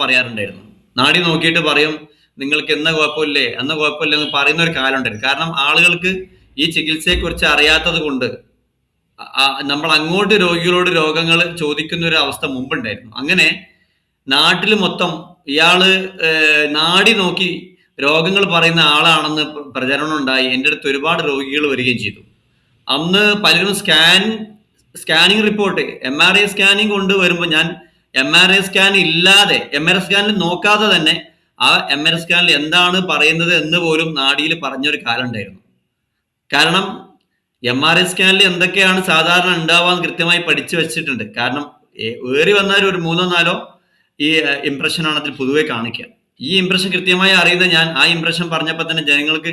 പറയാറുണ്ടായിരുന്നു. നാടി നോക്കിയിട്ട് പറയും നിങ്ങൾക്ക് എന്ന കുഴപ്പമില്ലേ എന്ന കുഴപ്പമില്ല എന്ന് പറയുന്ന ഒരു കാലം ഉണ്ടായിരുന്നു. കാരണം ആളുകൾക്ക് ഈ ചികിത്സയെക്കുറിച്ച് അറിയാത്തത് കൊണ്ട് നമ്മൾ അങ്ങോട്ട് രോഗികളോട് രോഗങ്ങൾ ചോദിക്കുന്ന ഒരു അവസ്ഥ മുമ്പുണ്ടായിരുന്നു. അങ്ങനെ നാട്ടിൽ മൊത്തം ഇയാള് നാടി നോക്കി രോഗങ്ങൾ പറയുന്ന ആളാണെന്ന് പ്രചരണം ഉണ്ടായി. എൻ്റെ അടുത്ത് ഒരുപാട് രോഗികൾ വരികയും ചെയ്തു. അന്ന് പലരും സ്കാനിങ് റിപ്പോർട്ട് MRI സ്കാനിങ് കൊണ്ടുവരുമ്പോൾ ഞാൻ MRI സ്കാൻ ഇല്ലാതെ MRI സ്കാനിൽ നോക്കാതെ തന്നെ ആ MRI സ്കാനിൽ എന്താണ് പറയുന്നത് എന്ന് പോലും നാടിയിൽ പറഞ്ഞൊരു കാലം ഉണ്ടായിരുന്നു. കാരണം MRI സ്കാനിൽ എന്തൊക്കെയാണ് സാധാരണ ഉണ്ടാവാന്ന് കൃത്യമായി പഠിച്ചു വെച്ചിട്ടുണ്ട്. കാരണം ഏറി വന്നാൽ ഒരു 3-4 ഈ ഇംപ്രഷനാണ് അതിൽ പൊതുവെ കാണിക്കുക. ഈ ഇംപ്രഷൻ കൃത്യമായി അറിയുന്ന ഞാൻ ആ ഇംപ്രഷൻ പറഞ്ഞപ്പോൾ തന്നെ ജനങ്ങൾക്ക്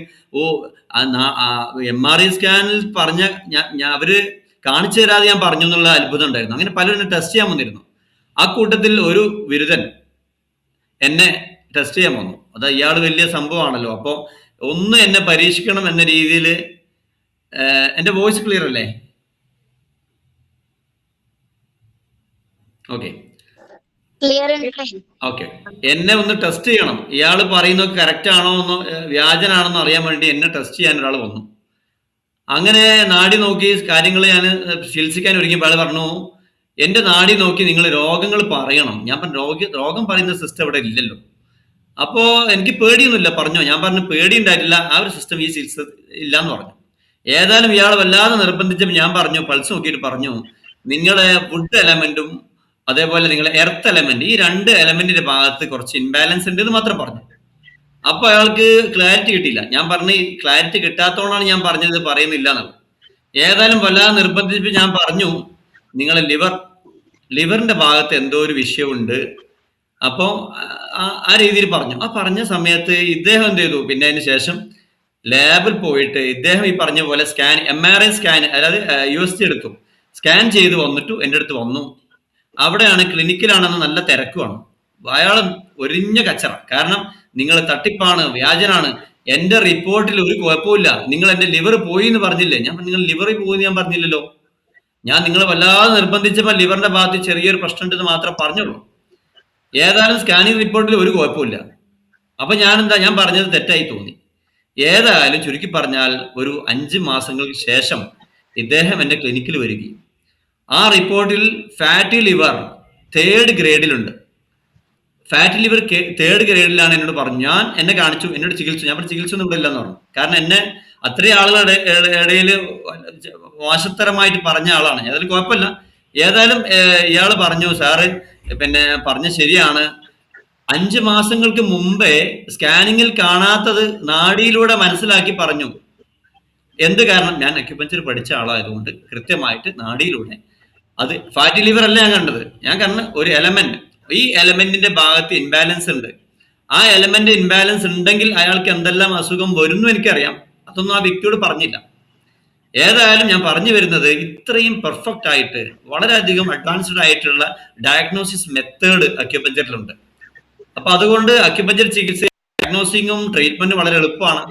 MRI സ്കാനിൽ പറഞ്ഞ അവര് കാണിച്ചു തരാതെ ഞാൻ പറഞ്ഞു എന്നുള്ള അത്ഭുതം ഉണ്ടായിരുന്നു. അങ്ങനെ പലരും ടെസ്റ്റ് ചെയ്യാൻ വന്നിരുന്നു. ആ കൂട്ടത്തിൽ ഒരു ബിരുദൻ എന്നെ ടെസ്റ്റ് ചെയ്യാൻ വന്നു. അത് ഇയാൾ വലിയ സംഭവമാണല്ലോ. അപ്പോൾ ഒന്ന് എന്നെ പരീക്ഷിക്കണം എന്ന രീതിയിൽ. എന്റെ വോയിസ് ക്ലിയർ അല്ലേ? Okay okay. എന്നെ ഒന്ന് ടെസ്റ്റ് ചെയ്യണം, ഇയാൾ പറയുന്നത് കറക്റ്റ് ആണോ എന്ന്, വ്യാജനാണെന്ന് അറിയാൻ വേണ്ടി എന്നെ ടെസ്റ്റ് ചെയ്യാൻ ഒരാൾ വന്നു. അങ്ങനെ നാടി നോക്കി കാര്യങ്ങൾ ഞാൻ ചികിത്സിക്കാൻ ഒരുങ്ങിയപ്പോൾ ആൾ പറഞ്ഞു, എന്റെ നാടി നോക്കി നിങ്ങൾ രോഗങ്ങൾ പറയണം. ഞാൻ പറഞ്ഞു രോഗം പറയുന്ന സിസ്റ്റം ഇവിടെ ഇല്ലല്ലോ. അപ്പോ എനിക്ക് പേടിയൊന്നുമില്ല, പറഞ്ഞോ. ഞാൻ പറഞ്ഞു പേടി ഉണ്ടായിട്ടില്ല, ആ ഒരു സിസ്റ്റം ഈ ചികിത്സ ഇല്ലാന്ന് പറഞ്ഞു. ഏതായാലും ഇയാൾ വല്ലാതെ നിർബന്ധിച്ചപ്പോൾ ഞാൻ പറഞ്ഞു, പൾസ് നോക്കിയിട്ട് പറഞ്ഞു, നിങ്ങളെ വുഡ് എലമെന്റും അതേപോലെ നിങ്ങളെ എർത്ത് എലമെന്റ്, ഈ 2 എലമെന്റിന്റെ ഭാഗത്ത് കുറച്ച് ഇംബാലൻസ് ഉണ്ട് എന്ന് മാത്രം പറഞ്ഞു. അപ്പൊ അയാൾക്ക് ക്ലാരിറ്റി കിട്ടിയില്ല. ഞാൻ പറഞ്ഞു ക്ലാരിറ്റി കിട്ടാത്തോണ്ടാണ് ഞാൻ പറഞ്ഞത് പറയുന്നില്ല എന്നുള്ളത്. ഏതായാലും വല്ലാതെ നിർബന്ധിച്ചപ്പോൾ ഞാൻ പറഞ്ഞു, നിങ്ങളെ ലിവറിന്റെ ഭാഗത്ത് എന്തോ ഒരു വിഷയമുണ്ട്. അപ്പോൾ ആ രീതിയിൽ പറഞ്ഞു. ആ പറഞ്ഞ സമയത്ത് ഇദ്ദേഹം എന്ത് ചെയ്തു, പിന്നെ അതിന് ശേഷം ലാബിൽ പോയിട്ട് ഇദ്ദേഹം ഈ പറഞ്ഞ പോലെ MRI സ്കാൻ, അതായത് USG എടുത്തു, സ്കാൻ ചെയ്ത് വന്നിട്ട് എൻ്റെ അടുത്ത് വന്നു. അവിടെയാണ് ക്ലിനിക്കിലാണെന്ന് നല്ല തിരക്കുമാണ്. അയാൾ ഒരിഞ്ഞ കച്ചറ. കാരണം നിങ്ങൾ തട്ടിപ്പാണ്, വ്യാജനാണ്, എന്റെ റിപ്പോർട്ടിൽ ഒരു കുഴപ്പമില്ല, നിങ്ങൾ എന്റെ ലിവർ പോയി എന്ന് പറഞ്ഞില്ലേ? ഞാൻ നിങ്ങൾ ലിവറിൽ പോയി ഞാൻ പറഞ്ഞില്ലല്ലോ. ഞാൻ നിങ്ങളെ വല്ലാതെ നിർബന്ധിച്ചപ്പോൾ ലിവറിന്റെ ഭാഗത്ത് ചെറിയൊരു പ്രശ്നം ഉണ്ടെന്ന് മാത്രം പറഞ്ഞുള്ളൂ. ഏതായാലും സ്കാനിങ് റിപ്പോർട്ടിൽ ഒരു കുഴപ്പമില്ല. അപ്പൊ ഞാൻ പറഞ്ഞത് തെറ്റായി തോന്നി. ഏതായാലും ചുരുക്കി പറഞ്ഞാൽ ഒരു 5 മാസങ്ങൾക്ക് ശേഷം ഇദ്ദേഹം എൻ്റെ ക്ലിനിക്കിൽ വരികയും ആ റിപ്പോർട്ടിൽ ഫാറ്റി ലിവർ 3rd ഗ്രേഡിലുണ്ട്. ഫാറ്റി ലിവർ 3rd ഗ്രേഡിലാണ് എന്നോട് പറഞ്ഞു. എന്നെ കാണിച്ചു, എന്നോട് ചികിത്സിച്ചു. ഞാൻ ചികിത്സ ഒന്നും ഇവിടെ ഇല്ലെന്ന് പറഞ്ഞു. കാരണം എന്നെ അത്രയും ആളുകളുടെ ഇടയിൽ മോശത്തരമായിട്ട് പറഞ്ഞ ആളാണ്. ഏതായാലും കുഴപ്പമില്ല. ഏതായാലും ഇയാൾ പറഞ്ഞു, സാറ് പിന്നെ പറഞ്ഞ ശരിയാണ്, 5 മാസങ്ങൾക്ക് മുമ്പേ സ്കാനിങ്ങിൽ കാണാത്തത് നാഡിയിലൂടെ മനസ്സിലാക്കി പറഞ്ഞു. എന്ത് കാരണം? ഞാൻ അക്യുപഞ്ചർ പഠിച്ച ആളായതുകൊണ്ട് കൃത്യമായിട്ട് നാഡിയിലൂടെ, അത് ഫാറ്റി ലിവർ അല്ല ഞാൻ കണ്ട ഒരു എലമെന്റ്, ഈ എലമെന്റിന്റെ ഭാഗത്ത് ഇൻബാലൻസ് ഉണ്ട്. ആ എലമെന്റ് ഇൻബാലൻസ് ഉണ്ടെങ്കിൽ അയാൾക്ക് എന്തെല്ലാം അസുഖം വരുന്നു എനിക്കറിയാം. അതൊന്നും ആ വ്യക്തിയോട് പറഞ്ഞില്ല. ഏതായാലും ഞാൻ പറഞ്ഞു വരുന്നത്, ഇത്രയും പെർഫെക്റ്റ് ആയിട്ട് വളരെയധികം അഡ്വാൻസ്ഡ് ആയിട്ടുള്ള ഡയഗ്നോസിസ് മെത്തേഡ് അക്യുപഞ്ചറിലുണ്ട്. അപ്പൊ അതുകൊണ്ട് അക്യുപഞ്ചർ ചികിത്സ ഡയഗ്നോസിങ്ങും ട്രീറ്റ്മെന്റും വളരെ എളുപ്പമാണ്.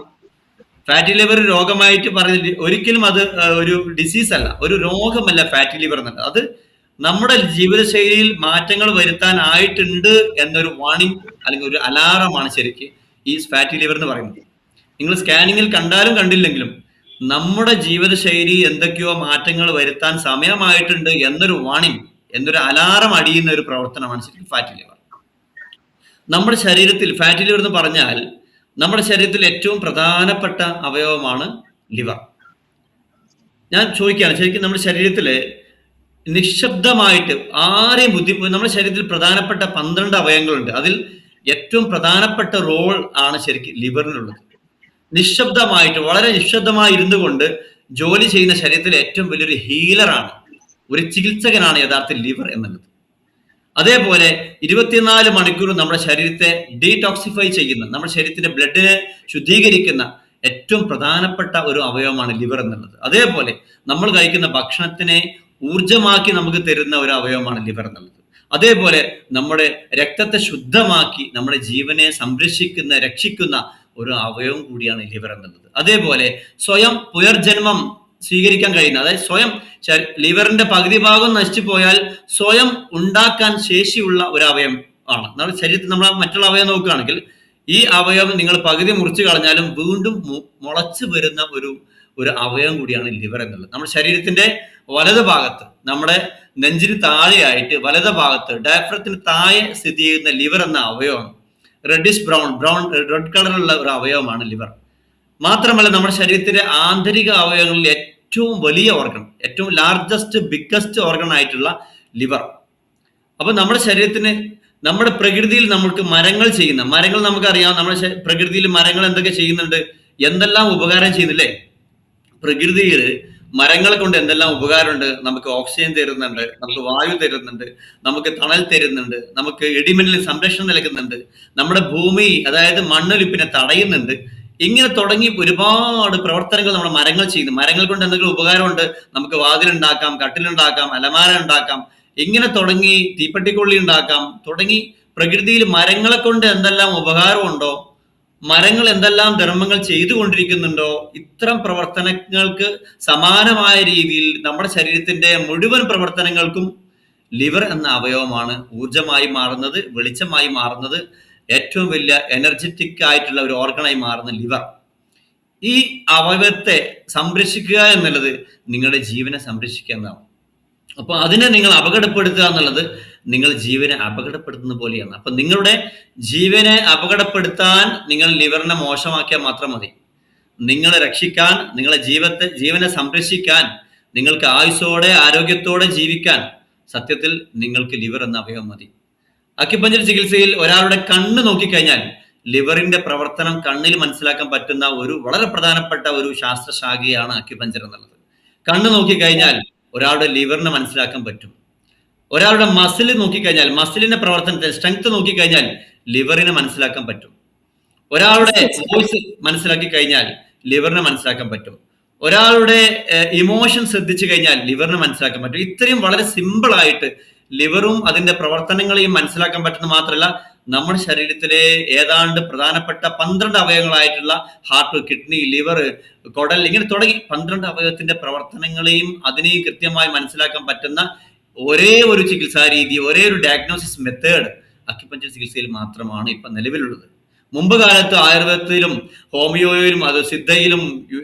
ഫാറ്റി ലിവർ രോഗമായിട്ട് പറഞ്ഞില്ല, ഒരിക്കലും അത് ഒരു ഡിസീസ് അല്ല, ഒരു രോഗമല്ല ഫാറ്റി ലിവർ എന്നുള്ളത്. അത് നമ്മുടെ ജീവിതശൈലിയിൽ മാറ്റങ്ങൾ വരുത്താനായിട്ടുണ്ട് എന്നൊരു വാണിംഗ് അല്ലെങ്കിൽ ഒരു അലാറമാണ് ശരിക്ക് ഈ ഫാറ്റി ലിവർ എന്ന് പറയുന്നത്. നിങ്ങൾ സ്കാനിങ്ങിൽ കണ്ടാലും കണ്ടില്ലെങ്കിലും നമ്മുടെ ജീവിതശൈലി എന്തൊക്കെയോ മാറ്റങ്ങൾ വരുത്താൻ സമയമായിട്ടുണ്ട് എന്നൊരു വാണിംഗ്, എന്നൊരു അലാറം അടിയുന്ന ഒരു പ്രവർത്തനമാണ് ശരിക്കും ഫാറ്റി ലിവർ. നമ്മുടെ ശരീരത്തിൽ ഫാറ്റി ലിവർ എന്ന് പറഞ്ഞാൽ നമ്മുടെ ശരീരത്തിൽ ഏറ്റവും പ്രധാനപ്പെട്ട അവയവമാണ് ലിവർ. ഞാൻ ചോദിക്കുകയാണ്, ശരിക്കും നമ്മുടെ ശരീരത്തില് നിശബ്ദമായിട്ട് ആരെയും നമ്മുടെ ശരീരത്തിൽ പ്രധാനപ്പെട്ട 12 അവയവങ്ങളുണ്ട്. അതിൽ ഏറ്റവും പ്രധാനപ്പെട്ട റോൾ ആണ് ശരിക്കും ലിവറിനുള്ളത്. നിശബ്ദമായിട്ട്, വളരെ നിശബ്ദമായി ഇരുന്നു കൊണ്ട് ജോലി ചെയ്യുന്ന ശരീരത്തിലെ ഏറ്റവും വലിയൊരു ഹീലറാണ്, ഒരു ചികിത്സകനാണ് യഥാർത്ഥ ലിവർ എന്നുള്ളത്. അതേപോലെ 24 മണിക്കൂർ നമ്മുടെ ശരീരത്തെ ഡീടോക്സിഫൈ ചെയ്യുന്ന, നമ്മുടെ ശരീരത്തിന്റെ ബ്ലഡിനെ ശുദ്ധീകരിക്കുന്ന ഏറ്റവും പ്രധാനപ്പെട്ട ഒരു അവയവമാണ് ലിവർ എന്നുള്ളത്. അതേപോലെ നമ്മൾ കഴിക്കുന്ന ഭക്ഷണത്തിനെ ഊർജമാക്കി നമുക്ക് തരുന്ന ഒരു അവയവമാണ് ലിവർ എന്നുള്ളത്. അതേപോലെ നമ്മുടെ രക്തത്തെ ശുദ്ധമാക്കി നമ്മുടെ ജീവനെ സംരക്ഷിക്കുന്ന, രക്ഷിക്കുന്ന ഒരു അവയവം കൂടിയാണ് ലിവർ എന്നുള്ളത്. അതേപോലെ സ്വയം പുനർജന്മം സ്വീകരിക്കാൻ കഴിയുന്ന, അതായത് സ്വയം ലിവറിന്റെ പകുതി ഭാഗം നശിച്ചു പോയാൽ സ്വയം ഉണ്ടാക്കാൻ ശേഷിയുള്ള ഒരു അവയവം ആണ്. നമ്മുടെ ശരീരത്തിൽ നമ്മൾ മറ്റുള്ള അവയവം നോക്കുകയാണെങ്കിൽ ഈ അവയവം നിങ്ങൾ പകുതി മുറിച്ച് കളഞ്ഞാലും വീണ്ടും മുളച്ചു വരുന്ന ഒരു അവയവം കൂടിയാണ് ലിവർ എന്നുള്ളത്. നമ്മുടെ ശരീരത്തിന്റെ വലത് ഭാഗത്ത്, നമ്മുടെ നെഞ്ചിന് താഴെയായിട്ട് വലത് ഭാഗത്ത് ഡയഫ്രത്തിന് താഴെ സ്ഥിതി ചെയ്യുന്ന ലിവർ എന്ന അവയവം റെഡിഷ് റെഡ് കളറുള്ള ഒരു അവയവമാണ് ലിവർ. മാത്രമല്ല നമ്മുടെ ശരീരത്തിലെ ആന്തരിക അവയവങ്ങളിൽ ഏറ്റവും വലിയ ഓർഗൺ, ഏറ്റവും ലാർജസ്റ്റ് ബിഗ്ഗസ്റ്റ് ഓർഗൺ ആയിട്ടുള്ള ലിവർ. അപ്പൊ നമ്മുടെ ശരീരത്തിന്, നമ്മുടെ പ്രകൃതിയിൽ നമുക്ക് മരങ്ങൾ നമുക്കറിയാം. നമ്മുടെ പ്രകൃതിയിൽ മരങ്ങൾ എന്തൊക്കെ ചെയ്യുന്നുണ്ട്, എന്തെല്ലാം ഉപകാരം ചെയ്യുന്നില്ലേ? പ്രകൃതിയിൽ മരങ്ങളെ കൊണ്ട് എന്തെല്ലാം ഉപകാരമുണ്ട്. നമുക്ക് ഓക്സിജൻ തരുന്നുണ്ട്, നമുക്ക് വായു തരുന്നുണ്ട്, നമുക്ക് തണൽ തരുന്നുണ്ട്, നമുക്ക് ഇടിമിന്നലിന് സംരക്ഷണം നൽകുന്നുണ്ട്, നമ്മുടെ ഭൂമി അതായത് മണ്ണൊലിപ്പിനെ തടയുന്നുണ്ട്. ഇങ്ങനെ തുടങ്ങി ഒരുപാട് പ്രവർത്തനങ്ങൾ നമ്മുടെ മരങ്ങൾ ചെയ്യുന്നു. മരങ്ങൾ കൊണ്ട് എന്തെങ്കിലും ഉപകാരമുണ്ട്. നമുക്ക് വാതിലുണ്ടാക്കാം, കട്ടിലുണ്ടാക്കാം, അലമാര ഉണ്ടാക്കാം, ഇങ്ങനെ തുടങ്ങി തീപ്പെട്ടിക്കൊള്ളി ഉണ്ടാക്കാം. തുടങ്ങി പ്രകൃതിയിൽ മരങ്ങളെ കൊണ്ട് എന്തെല്ലാം ഉപകാരമുണ്ടോ, മരങ്ങൾ എന്തെല്ലാം ധർമ്മങ്ങൾ ചെയ്തുകൊണ്ടിരിക്കുന്നുണ്ടോ, ഇത്തരം പ്രവർത്തനങ്ങൾക്ക് സമാനമായ രീതിയിൽ നമ്മുടെ ശരീരത്തിന്റെ മുഴുവൻ പ്രവർത്തനങ്ങൾക്കും ലിവർ എന്ന അവയവമാണ് ഊർജമായി മാറുന്നത്, വെളിച്ചമായി മാറുന്നത്, ഏറ്റവും വലിയ എനർജറ്റിക് ആയിട്ടുള്ള ഒരു ഓർഗണായി മാറുന്ന ലിവർ. ഈ അവയവത്തെ സംരക്ഷിക്കുക എന്നുള്ളത് നിങ്ങളുടെ ജീവനെ സംരക്ഷിക്കുക എന്നതാണ്. അപ്പൊ അതിനെ നിങ്ങൾ അപകടപ്പെടുത്തുക എന്നുള്ളത് നിങ്ങൾ ജീവനെ അപകടപ്പെടുത്തുന്ന പോലെയാണ്. അപ്പൊ നിങ്ങളുടെ ജീവനെ അപകടപ്പെടുത്താൻ നിങ്ങൾ ലിവറിനെ മോശമാക്കിയാൽ മാത്രം മതി. നിങ്ങളെ രക്ഷിക്കാൻ, നിങ്ങളെ ജീവനെ സംരക്ഷിക്കാൻ, നിങ്ങൾക്ക് ആയുസ്സോടെ ആരോഗ്യത്തോടെ ജീവിക്കാൻ സത്യത്തിൽ നിങ്ങൾക്ക് ലിവർ എന്ന അവയവം മതി. അക്യുപഞ്ചർ ചികിത്സയിൽ ഒരാളുടെ കണ്ണ് നോക്കിക്കഴിഞ്ഞാൽ ലിവറിന്റെ പ്രവർത്തനം കണ്ണിൽ മനസ്സിലാക്കാൻ പറ്റുന്ന ഒരു വളരെ പ്രധാനപ്പെട്ട ഒരു ശാസ്ത്രശാഖയാണ് അക്യുപഞ്ചർ എന്നുള്ളത്. കണ്ണ് നോക്കിക്കഴിഞ്ഞാൽ ഒരാളുടെ ലിവറിനെ മനസ്സിലാക്കാൻ പറ്റും. ഒരാളുടെ മസിൽ നോക്കിക്കഴിഞ്ഞാൽ, മസിലിന്റെ പ്രവർത്തനത്തെ സ്ട്രെങ്ത് നോക്കിക്കഴിഞ്ഞാൽ ലിവറിനെ മനസ്സിലാക്കാൻ പറ്റും. ഒരാളുടെ വോയിസ് മനസ്സിലാക്കി കഴിഞ്ഞാൽ ലിവറിനെ മനസ്സിലാക്കാൻ പറ്റും. ഒരാളുടെ ഇമോഷൻ ശ്രദ്ധിച്ചു കഴിഞ്ഞാൽ ലിവറിനെ മനസ്സിലാക്കാൻ പറ്റും. ഇത്രയും വളരെ സിമ്പിൾ ആയിട്ട് ലിവറും അതിന്റെ പ്രവർത്തനങ്ങളെയും മനസ്സിലാക്കാൻ പറ്റുന്ന മാത്രമല്ല, നമ്മുടെ ശരീരത്തിലെ ഏതാണ്ട് പ്രധാനപ്പെട്ട 12 അവയവങ്ങളായിട്ടുള്ള ഹാർട്ട്, കിഡ്നി, ലിവർ, കുടൽ, ഇങ്ങനെ തുടങ്ങി 12 അവയവത്തിന്റെ പ്രവർത്തനങ്ങളെയും അതിനെയും കൃത്യമായി മനസ്സിലാക്കാൻ പറ്റുന്ന ഒരേ ഒരു ചികിത്സാ രീതി, ഒരേ ഒരു ഡയഗ്നോസിസ് മെത്തേഡ് അക്യുപഞ്ചർ ചികിത്സയിൽ മാത്രമാണ് ഇപ്പൊ നിലവിലുള്ളത്. മുമ്പ് കാലത്ത് ആയുർവേദത്തിലും ഹോമിയോയിലും അത് സിദ്ധയിലും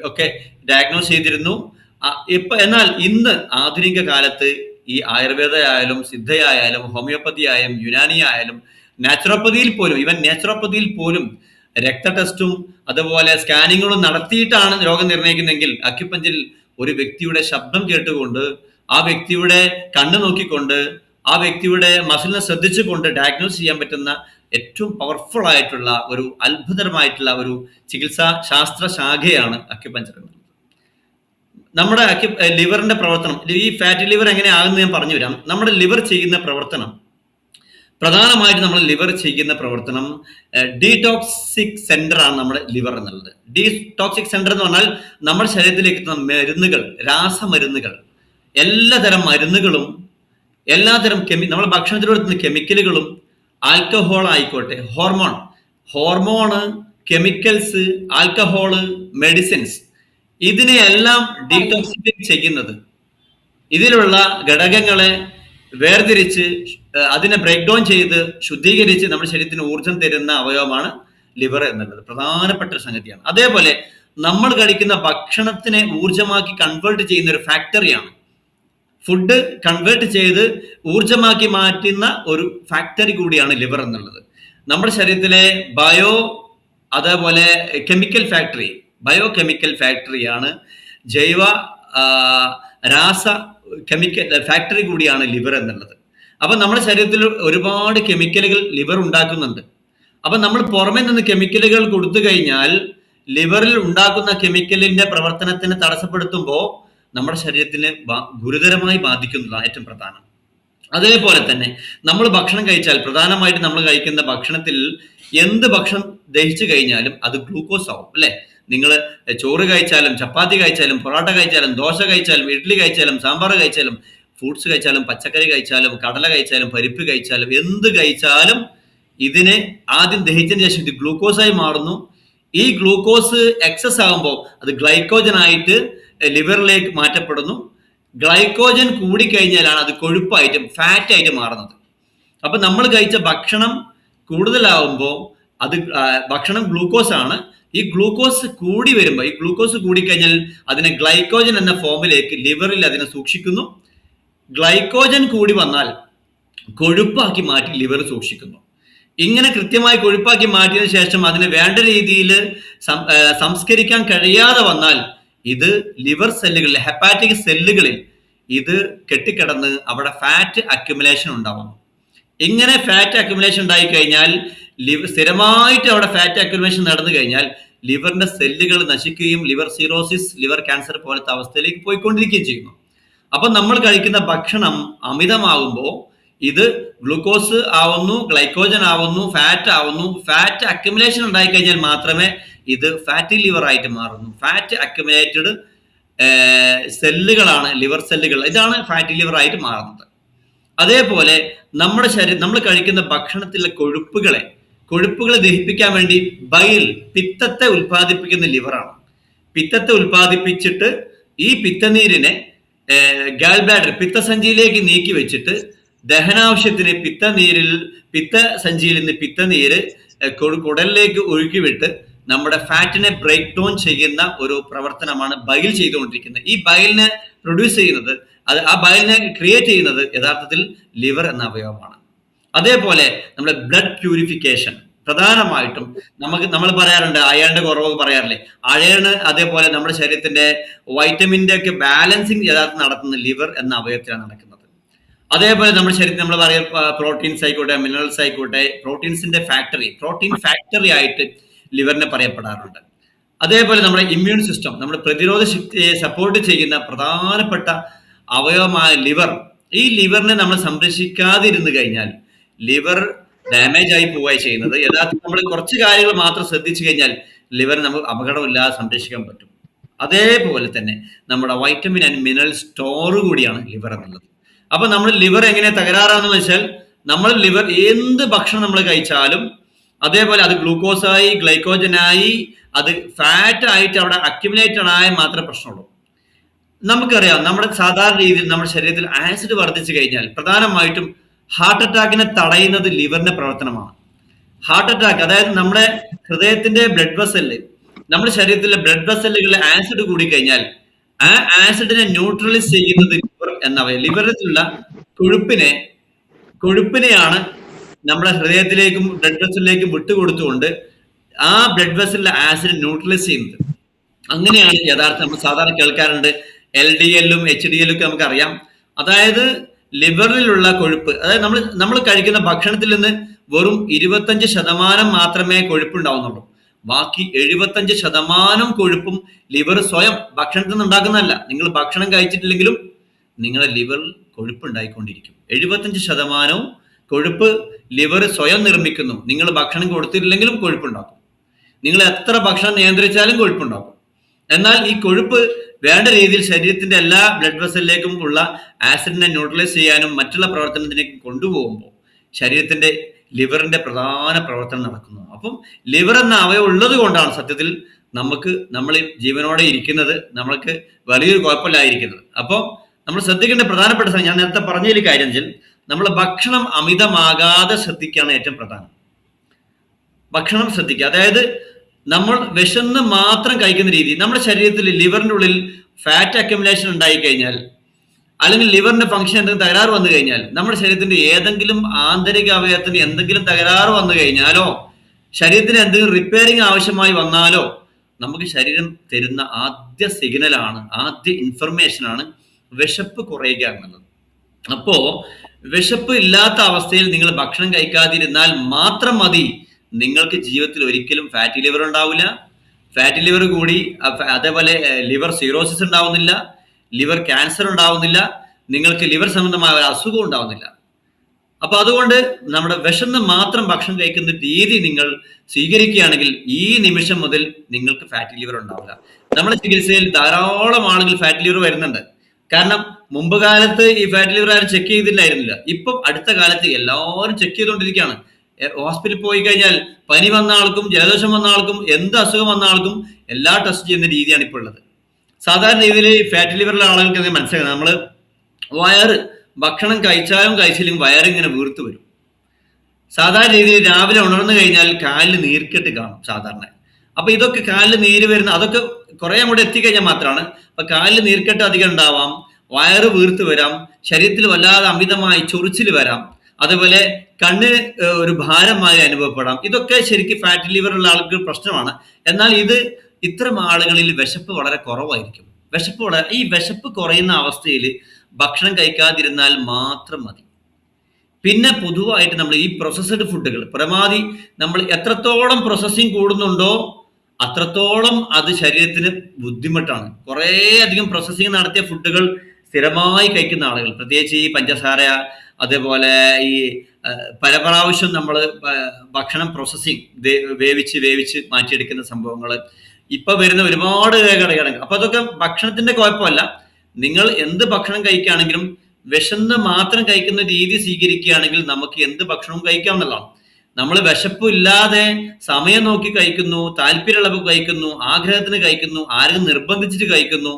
ഒക്കെ ഡയഗ്നോസ് ചെയ്തിരുന്നു. എന്നാൽ ഇന്ന് ആധുനിക കാലത്ത് ഈ ആയുർവേദ ആയാലും സിദ്ധയായാലും ഹോമിയോപ്പതി ആയാലും യുനാനി ആയാലും നാച്ചുറോപ്പതിയിൽ പോലും രക്ത ടെസ്റ്റും അതുപോലെ സ്കാനിങ്ങുകളും നടത്തിയിട്ടാണ് രോഗം നിർണ്ണയിക്കുന്നതെങ്കിൽ അക്യുപഞ്ചറിൽ ഒരു വ്യക്തിയുടെ ശബ്ദം കേട്ടുകൊണ്ട്, ആ വ്യക്തിയുടെ കണ്ണ് നോക്കിക്കൊണ്ട്, ആ വ്യക്തിയുടെ മസിലിനെ ശ്രദ്ധിച്ചുകൊണ്ട് ഡയഗ്നോസ് ചെയ്യാൻ പറ്റുന്ന ഏറ്റവും പവർഫുൾ ആയിട്ടുള്ള ഒരു അത്ഭുതകരമായിട്ടുള്ള ഒരു ചികിത്സാ ശാസ്ത്ര ശാഖയാണ് അക്യുപഞ്ചർ എന്നുള്ളത്. നമ്മുടെ ലിവറിന്റെ പ്രവർത്തനം, ഈ ഫാറ്റി ലിവർ എങ്ങനെ ആകുന്നത് ഞാൻ പറഞ്ഞു തരാം. നമ്മുടെ ലിവർ ചെയ്യുന്ന പ്രവർത്തനം, പ്രധാനമായിട്ട് നമ്മൾ ലിവർ ചെയ്യുന്ന പ്രവർത്തനം ഡീടോക്സിക് സെന്റർ ആണ് നമ്മുടെ ലിവർ എന്നുള്ളത്. ഡീടോക്സിക് സെന്റർ എന്ന് പറഞ്ഞാൽ നമ്മുടെ ശരീരത്തിലേക്ക് എത്തുന്ന മരുന്നുകൾ, രാസമരുന്നുകൾ, എല്ലാതരം മരുന്നുകളും എല്ലാതരം നമ്മുടെ ഭക്ഷണത്തിലൂടെ എത്തുന്ന കെമിക്കലുകളും, ആൽക്കഹോൾ ആയിക്കോട്ടെ, ഹോർമോണ്, കെമിക്കൽസ്, ആൽക്കഹോള്, മെഡിസിൻസ്, ഇതിനെയെല്ലാം ഡീടോക്സിഫൈ ചെയ്യുന്നത്, ഇതിലുള്ള ഘടകങ്ങളെ വേർതിരിച്ച് അതിനെ ബ്രേക്ക് ഡൗൺ ചെയ്ത് ശുദ്ധീകരിച്ച് നമ്മുടെ ശരീരത്തിന് ഊർജം തരുന്ന അവയവമാണ് ലിവർ എന്നുള്ളത്. പ്രധാനപ്പെട്ട ഒരു സംഗതിയാണ്. അതേപോലെ നമ്മൾ കഴിക്കുന്ന ഭക്ഷണത്തിനെ ഊർജമാക്കി കൺവേർട്ട് ചെയ്യുന്ന ഒരു ഫാക്ടറിയാണ്. ഫുഡ് കൺവേർട്ട് ചെയ്ത് ഊർജമാക്കി മാറ്റുന്ന ഒരു ഫാക്ടറി കൂടിയാണ് ലിവർ എന്നുള്ളത്. നമ്മുടെ ശരീരത്തിലെ അതേപോലെ ബയോ കെമിക്കൽ ഫാക്ടറിയാണ്, ജൈവ രാസ കെമിക്കൽ ഫാക്ടറി കൂടിയാണ് ലിവർ എന്നുള്ളത്. അപ്പൊ നമ്മുടെ ശരീരത്തിൽ ഒരുപാട് കെമിക്കലുകൾ ലിവർ ഉണ്ടാക്കുന്നുണ്ട്. അപ്പൊ നമ്മൾ പുറമെ നിന്ന് കെമിക്കലുകൾ കൊടുത്തു കഴിഞ്ഞാൽ ലിവറിൽ ഉണ്ടാക്കുന്ന കെമിക്കലിന്റെ പ്രവർത്തനത്തിന് തടസ്സപ്പെടുത്തുമ്പോൾ നമ്മുടെ ശരീരത്തിന് ഗുരുതരമായി ബാധിക്കുന്നതാണ് ഏറ്റവും പ്രധാനം. അതേപോലെ തന്നെ നമ്മൾ ഭക്ഷണം കഴിച്ചാൽ, പ്രധാനമായിട്ട് നമ്മൾ കഴിക്കുന്ന ഭക്ഷണത്തിൽ എന്ത് ഭക്ഷണം ദഹിച്ചു കഴിഞ്ഞാലും അത് ഗ്ലൂക്കോസ് ആവും, അല്ലെ? നിങ്ങൾ ചോറ് കഴിച്ചാലും, ചപ്പാത്തി കഴിച്ചാലും, പൊറോട്ട കഴിച്ചാലും, ദോശ കഴിച്ചാലും, ഇഡ്ഡലി കഴിച്ചാലും, സാമ്പാർ കഴിച്ചാലും, ഫ്രൂട്ട്സ് കഴിച്ചാലും, പച്ചക്കറി കഴിച്ചാലും, കടല കഴിച്ചാലും, പരിപ്പ് കഴിച്ചാലും, എന്ത് കഴിച്ചാലും ഇതിനെ ആദ്യം ദഹിച്ചതിന് ശേഷം ഇത് ഗ്ലൂക്കോസായി മാറുന്നു. ഈ ഗ്ലൂക്കോസ് എക്സസ് ആകുമ്പോൾ അത് ഗ്ലൈക്കോജൻ ആയിട്ട് ലിവറിലേക്ക് മാറ്റപ്പെടുന്നു. ഗ്ലൈക്കോജൻ കൂടിക്കഴിഞ്ഞാലാണ് അത് കൊഴുപ്പായിട്ട്, ഫാറ്റ് ആയിട്ട് മാറുന്നത്. അപ്പൊ നമ്മൾ കഴിച്ച ഭക്ഷണം കൂടുതലാവുമ്പോൾ അത് ഭക്ഷണം ഗ്ലൂക്കോസ് ആണ്. ഈ ഗ്ലൂക്കോസ് കൂടി വരുമ്പോൾ, ഈ ഗ്ലൂക്കോസ് കൂടിക്കഴിഞ്ഞാൽ അതിനെ ഗ്ലൈക്കോജൻ എന്ന ഫോമിലേക്ക് ലിവറിൽ അതിനെ സൂക്ഷിക്കുന്നു. ഗ്ലൈക്കോജൻ കൂടി വന്നാൽ കൊഴുപ്പാക്കി മാറ്റി ലിവർ സൂക്ഷിക്കുന്നു. ഇങ്ങനെ കൃത്യമായി കൊഴുപ്പാക്കി മാറ്റിയതിനു ശേഷം അതിനെ വേണ്ട രീതിയിൽ സംസ്കരിക്കാൻ കഴിയാതെ വന്നാൽ ഇത് ലിവർ സെല്ലുകളിൽ, ഹെപ്പാറ്റിക് സെല്ലുകളിൽ ഇത് കെട്ടിക്കിടന്ന് അവിടെ ഫാറ്റ് അക്യുമുലേഷൻ ഉണ്ടാവുന്നു. ഇങ്ങനെ ഫാറ്റ് അക്യുമുലേഷൻ ഉണ്ടായി കഴിഞ്ഞാൽ സ്ഥിരമായിട്ട് അവിടെ ഫാറ്റ് അക്യുമുലേഷൻ നടന്നു കഴിഞ്ഞാൽ ലിവറിന്റെ സെല്ലുകൾ നശിക്കുകയും ലിവർ സിറോസിസ്, ലിവർ ക്യാൻസർ പോലത്തെ അവസ്ഥയിലേക്ക് പോയിക്കൊണ്ടിരിക്കുകയും ചെയ്യുന്നു. അപ്പൊ നമ്മൾ കഴിക്കുന്ന ഭക്ഷണം അമിതമാകുമ്പോൾ ഇത് ഗ്ലൂക്കോസ് ആവുന്നു, ഗ്ലൈക്കോജൻ ആവുന്നു, ഫാറ്റ് ആവുന്നു. ഫാറ്റ് അക്യുമുലേഷൻ ഉണ്ടായി കഴിഞ്ഞാൽ മാത്രമേ ഇത് ഫാറ്റി ലിവർ ആയിട്ട് മാറുന്നു. ഫാറ്റ് അക്യുമുലേറ്റഡ് സെല്ലുകളാണ് ലിവർ സെല്ലുകൾ. ഇതാണ് ഫാറ്റി ലിവർ ആയിട്ട് മാറുന്നത്. അതേപോലെ നമ്മുടെ ശരീരം, നമ്മൾ കഴിക്കുന്ന ഭക്ഷണത്തിലെ കൊഴുപ്പുകളെ ദഹിപ്പിക്കാൻ വേണ്ടി പിത്തത്തെ ഉൽപ്പാദിപ്പിക്കുന്ന ലിവറാണ്. പിത്തത്തെ ഉൽപ്പാദിപ്പിച്ചിട്ട് ഈ പിത്തനീരിനെ ഗാൾ ബ്ലാഡർ, പിത്തസഞ്ചിയിലേക്ക് നീക്കി വെച്ചിട്ട് ദഹനാവശ്യത്തിന് പിത്തസഞ്ചിയിൽ നിന്ന് പിത്തനീര് കുടലിലേക്ക് ഒഴുക്കിവിട്ട് നമ്മുടെ ഫാറ്റിനെ ബ്രേക്ക് ഡൗൺ ചെയ്യുന്ന ഒരു പ്രവർത്തനമാണ് ബൈൽ ചെയ്തുകൊണ്ടിരിക്കുന്നത്. ഈ ബൈലിനെ പ്രൊഡ്യൂസ് ചെയ്യുന്നത്, ആ ബൈലിനെ ക്രിയേറ്റ് ചെയ്യുന്നത് യഥാർത്ഥത്തിൽ ലിവർ എന്ന അവയവമാണ്. അതേപോലെ നമ്മുടെ ബ്ലഡ് പ്യൂരിഫിക്കേഷൻ പ്രധാനമായിട്ടും നമ്മൾ പറയാറുണ്ട്, അയണിന്റെ കുറവ് പറയാറില്ലേ, അയണ് അതേപോലെ നമ്മുടെ ശരീരത്തിന്റെ വൈറ്റമിന്റെ ഒക്കെ ബാലൻസിങ് യഥാർത്ഥം നടത്തുന്ന ലിവർ എന്ന അവയവത്തിലാണ് നടക്കുന്നത്. അതേപോലെ നമ്മുടെ ശരീരത്തിൽ നമ്മൾ പറയാം പ്രോട്ടീൻസ് ആയിക്കോട്ടെ, മിനറൽസ് ആയിക്കോട്ടെ, പ്രോട്ടീൻ ഫാക്ടറി ആയിട്ട് ലിവറിനെ പറയപ്പെടാറുണ്ട്. അതേപോലെ നമ്മുടെ ഇമ്മ്യൂൺ സിസ്റ്റം, നമ്മുടെ പ്രതിരോധ ശക്തിയെ സപ്പോർട്ട് ചെയ്യുന്ന പ്രധാനപ്പെട്ട അവയവമായ ലിവർ, ഈ ലിവറിനെ നമ്മൾ സംരക്ഷിക്കാതിരുന്നു കഴിഞ്ഞാൽ ലിവർ ഡാമേജ് ആയി പോവുകയാണ് ചെയ്യുന്നത്. യഥാർത്ഥത്തിൽ നമ്മൾ കുറച്ച് കാര്യങ്ങൾ മാത്രം ശ്രദ്ധിച്ചു കഴിഞ്ഞാൽ ലിവർ നമുക്ക് അപകടമില്ലാതെ സംരക്ഷിക്കാൻ പറ്റും. അതേപോലെ തന്നെ നമ്മുടെ വൈറ്റമിൻ ആൻഡ് മിനറൽ സ്റ്റോർ കൂടിയാണ് ലിവർ എന്നുള്ളത്. അപ്പൊ നമ്മൾ ലിവർ എങ്ങനെ തകരാറാന്ന് വെച്ചാൽ, നമ്മൾ ലിവർ എന്ത് ഭക്ഷണം നമ്മൾ കഴിച്ചാലും അതേപോലെ അത് ഗ്ലൂക്കോസായി, ഗ്ലൈക്കോജനായി, അത് ഫാറ്റ് ആയിട്ട് അവിടെ അക്യുമുലേറ്റഡ് ആയ മാത്രമേ പ്രശ്നമുള്ളൂ. നമുക്കറിയാം, നമ്മുടെ സാധാരണ രീതിയിൽ നമ്മുടെ ശരീരത്തിൽ ആസിഡ് വർദ്ധിച്ചു കഴിഞ്ഞാൽ പ്രധാനമായിട്ടും ഹാർട്ട് അറ്റാക്കിനെ തടയുന്നത് ലിവറിന്റെ പ്രവർത്തനമാണ്. ഹാർട്ട് അറ്റാക്ക്, അതായത് നമ്മുടെ ഹൃദയത്തിന്റെ ബ്ലഡ് വെസല്, നമ്മുടെ ശരീരത്തിലെ ബ്ലഡ് വെസലുകളിൽ ആസിഡ് കൂടി കഴിഞ്ഞാൽ ആ ആസിഡിനെ ന്യൂട്രലൈസ് ചെയ്യുന്നത് ലിവർ ലിവറിലുള്ള കൊഴുപ്പിനെയാണ് നമ്മുടെ ഹൃദയത്തിലേക്കും ബ്ലഡ് വെസലിലേക്കും വിട്ടുകൊടുത്തുകൊണ്ട് ആ ബ്ലഡ് വെസലിലെ ആസിഡ് ന്യൂട്രലൈസ് ചെയ്യുന്നത്. അങ്ങനെയാണ് യഥാർത്ഥം നമ്മൾ സാധാരണ കേൾക്കാറുണ്ട് LDL-ഉം HDL-ഉം ഒക്കെ നമുക്കറിയാം. അതായത് ലിവറിലുള്ള കൊഴുപ്പ്, അതായത് നമ്മൾ കഴിക്കുന്ന ഭക്ഷണത്തിൽ നിന്ന് വെറും 25% മാത്രമേ കൊഴുപ്പുണ്ടാവുന്നുള്ളൂ. ബാക്കി 75% കൊഴുപ്പും ലിവർ സ്വയം ഭക്ഷണത്തിൽ നിന്ന് ഉണ്ടാക്കുന്നതല്ല. നിങ്ങൾ ഭക്ഷണം കഴിച്ചിട്ടില്ലെങ്കിലും നിങ്ങളുടെ ലിവറിൽ കൊഴുപ്പ് ഉണ്ടായിക്കൊണ്ടിരിക്കും. 75% കൊഴുപ്പ് ലിവർ സ്വയം നിർമ്മിക്കുന്നു. നിങ്ങൾ ഭക്ഷണം കൊടുത്തിട്ടില്ലെങ്കിലും കൊഴുപ്പുണ്ടാക്കും. നിങ്ങൾ എത്ര ഭക്ഷണം നിയന്ത്രിച്ചാലും കൊഴുപ്പുണ്ടാക്കും. എന്നാൽ ഈ കൊഴുപ്പ് വേണ്ട രീതിയിൽ ശരീരത്തിന്റെ എല്ലാ ബ്ലഡ് വെസലിലേക്കും ഉള്ള ആസിഡിനെ ന്യൂട്രലൈസ് ചെയ്യാനും മറ്റുള്ള പ്രവർത്തനത്തിലേക്ക് കൊണ്ടുപോകുമ്പോൾ ശരീരത്തിന്റെ ലിവറിന്റെ പ്രധാന പ്രവർത്തനം നടക്കുന്നു. അപ്പം ലിവർ എന്ന അവയവം ഉള്ളത് കൊണ്ടാണ് സത്യത്തിൽ നമ്മൾ ജീവനോടെ ഇരിക്കുന്നത്, നമ്മൾക്ക് വലിയൊരു കുഴപ്പമില്ലായിരിക്കുന്നത്. അപ്പോൾ നമ്മൾ ശ്രദ്ധിക്കേണ്ട പ്രധാനപ്പെട്ട ഞാൻ നേരത്തെ പറഞ്ഞതിൽ കാര്യം വെച്ചാൽ, നമ്മൾ ഭക്ഷണം അമിതമാകാതെ ശ്രദ്ധിക്കുകയാണ് ഏറ്റവും പ്രധാനം. ഭക്ഷണം ശ്രദ്ധിക്കുക, അതായത് നമ്മൾ വിശന്ന് മാത്രം കഴിക്കുന്ന രീതി. നമ്മുടെ ശരീരത്തിൽ ലിവറിന്റെ ഉള്ളിൽ ഫാറ്റ് അക്യുമുലേഷൻ ഉണ്ടായി കഴിഞ്ഞാൽ, അല്ലെങ്കിൽ ലിവറിന്റെ ഫംഗ്ഷൻ എന്തെങ്കിലും തകരാറ് വന്നു കഴിഞ്ഞാൽ, നമ്മുടെ ശരീരത്തിന്റെ ഏതെങ്കിലും ആന്തരിക അവയവത്തിന് എന്തെങ്കിലും തകരാറ് വന്നു കഴിഞ്ഞാലോ, ശരീരത്തിന് എന്തെങ്കിലും റിപ്പയറിങ് ആവശ്യമായി വന്നാലോ, നമുക്ക് ശരീരം തരുന്ന ആദ്യ സിഗ്നലാണ്, ആദ്യ ഇൻഫർമേഷനാണ് വിശപ്പ് കുറയുക എന്നുള്ളത്. അപ്പോ വിശപ്പ് ഇല്ലാത്ത അവസ്ഥയിൽ നിങ്ങൾ ഭക്ഷണം കഴിക്കാതിരുന്നാൽ മാത്രം മതി, നിങ്ങൾക്ക് ജീവിതത്തിൽ ഒരിക്കലും ഫാറ്റി ലിവർ ഉണ്ടാവില്ല. ഫാറ്റി ലിവർ കൂടി അതേപോലെ ലിവർ സിറോസിസ് ഉണ്ടാവുന്നില്ല, ലിവർ ക്യാൻസർ ഉണ്ടാവുന്നില്ല, നിങ്ങൾക്ക് ലിവർ സംബന്ധമായ ഒരു അസുഖം ഉണ്ടാവുന്നില്ല. അപ്പൊ അതുകൊണ്ട് നമ്മുടെ വിശന്ന് മാത്രം ഭക്ഷണം കഴിക്കുന്ന രീതി നിങ്ങൾ സ്വീകരിക്കുകയാണെങ്കിൽ ഈ നിമിഷം മുതൽ നിങ്ങൾക്ക് ഫാറ്റി ലിവർ ഉണ്ടാവില്ല. നമ്മുടെ ചികിത്സയിൽ ധാരാളം ആളുകൾ ഫാറ്റി ലിവർ വരുന്നുണ്ട്. കാരണം മുമ്പ് കാലത്ത് ഈ ഫാറ്റി ലിവർ ആരും ചെക്ക് ചെയ്തില്ലായിരുന്നില്ല. ഇപ്പം അടുത്ത കാലത്ത് എല്ലാവരും ചെക്ക് ചെയ്തുകൊണ്ടിരിക്കുകയാണ്. ഹോസ്പിറ്റലിൽ പോയി കഴിഞ്ഞാൽ പനി വന്ന ആൾക്കും ജലദോഷം വന്ന ആൾക്കും എന്ത് അസുഖം വന്ന ആൾക്കും എല്ലാ ടെസ്റ്റ് ചെയ്യുന്ന രീതിയാണ് ഇപ്പോൾ ഉള്ളത്. സാധാരണ രീതിയിൽ ഫാറ്റി ലിവറുള്ള ആളുകൾക്ക് എന്തെങ്കിലും മനസ്സിലാക്കുന്നത്, നമ്മൾ ഭക്ഷണം കഴിച്ചാലും കഴിച്ചില്ലെങ്കിൽ വയറിങ്ങനെ വീർത്ത് വരും. സാധാരണ രീതിയിൽ രാവിലെ ഉണർന്നു കഴിഞ്ഞാൽ കാലിൽ നീർക്കെട്ട് കാണും സാധാരണ. അപ്പൊ ഇതൊക്കെ കാലിൽ നീര് വരുന്ന അതൊക്കെ കുറെ അങ്ങോട്ട് എത്തിക്കഴിഞ്ഞാൽ മാത്രമാണ്. അപ്പൊ കാലിൽ നീർക്കെട്ട് അധികം ഉണ്ടാവാം, വയറ് വീർത്ത് വരാം, ശരീരത്തിൽ വല്ലാതെ അമിതമായി ചൊറിച്ചിൽ വരാം, അതുപോലെ കണ്ണ് ഒരു ഭാരമായി അനുഭവപ്പെടാം. ഇതൊക്കെ ശരിക്കും ഫാറ്റി ലിവർ ഉള്ള ആൾക്ക് പ്രശ്നമാണ്. എന്നാൽ ഇത്തരം ആളുകളിൽ വിശപ്പ് വളരെ കുറവായിരിക്കും. ഈ വിശപ്പ് കുറയുന്ന അവസ്ഥയിൽ ഭക്ഷണം കഴിക്കാതിരുന്നാൽ മാത്രം മതി. പിന്നെ പൊതുവായിട്ട് നമ്മൾ ഈ പ്രോസസ്ഡ് ഫുഡുകൾ പരമാവധി നമ്മൾ എത്രത്തോളം പ്രോസസ്സിങ് കൂടുന്നുണ്ടോ അത്രത്തോളം അത് ശരീരത്തിന് ബുദ്ധിമുട്ടാണ്. കുറേ അധികം പ്രോസസ്സിങ് നടത്തിയ ഫുഡുകൾ സ്ഥിരമായി കഴിക്കുന്ന ആളുകൾ, പ്രത്യേകിച്ച് ഈ പഞ്ചസാര, അതേപോലെ ഈ പല പ്രാവശ്യം നമ്മൾ ഭക്ഷണം പ്രോസസ്സിങ് വേവിച്ച് മാറ്റിയെടുക്കുന്ന സംഭവങ്ങൾ, ഇപ്പൊ വരുന്ന ഒരുപാട് ഘടകങ്ങൾ. അപ്പൊ അതൊക്കെ ഭക്ഷണത്തിന്റെ കുഴപ്പമല്ല. നിങ്ങൾ എന്ത് ഭക്ഷണം കഴിക്കുകയാണെങ്കിലും വിശന്ന് മാത്രം കഴിക്കുന്ന രീതി സ്വീകരിക്കുകയാണെങ്കിൽ നമുക്ക് എന്ത് ഭക്ഷണവും കഴിക്കാവുന്നതാണ്. നമ്മൾ വിശപ്പില്ലാതെ സമയം നോക്കി കഴിക്കുന്നു, താല്പര്യമുള്ളപ്പോൾ കഴിക്കുന്നു, ആഗ്രഹത്തിന് കഴിക്കുന്നു, ആരെങ്കിലും നിർബന്ധിച്ചിട്ട് കഴിക്കുന്നു,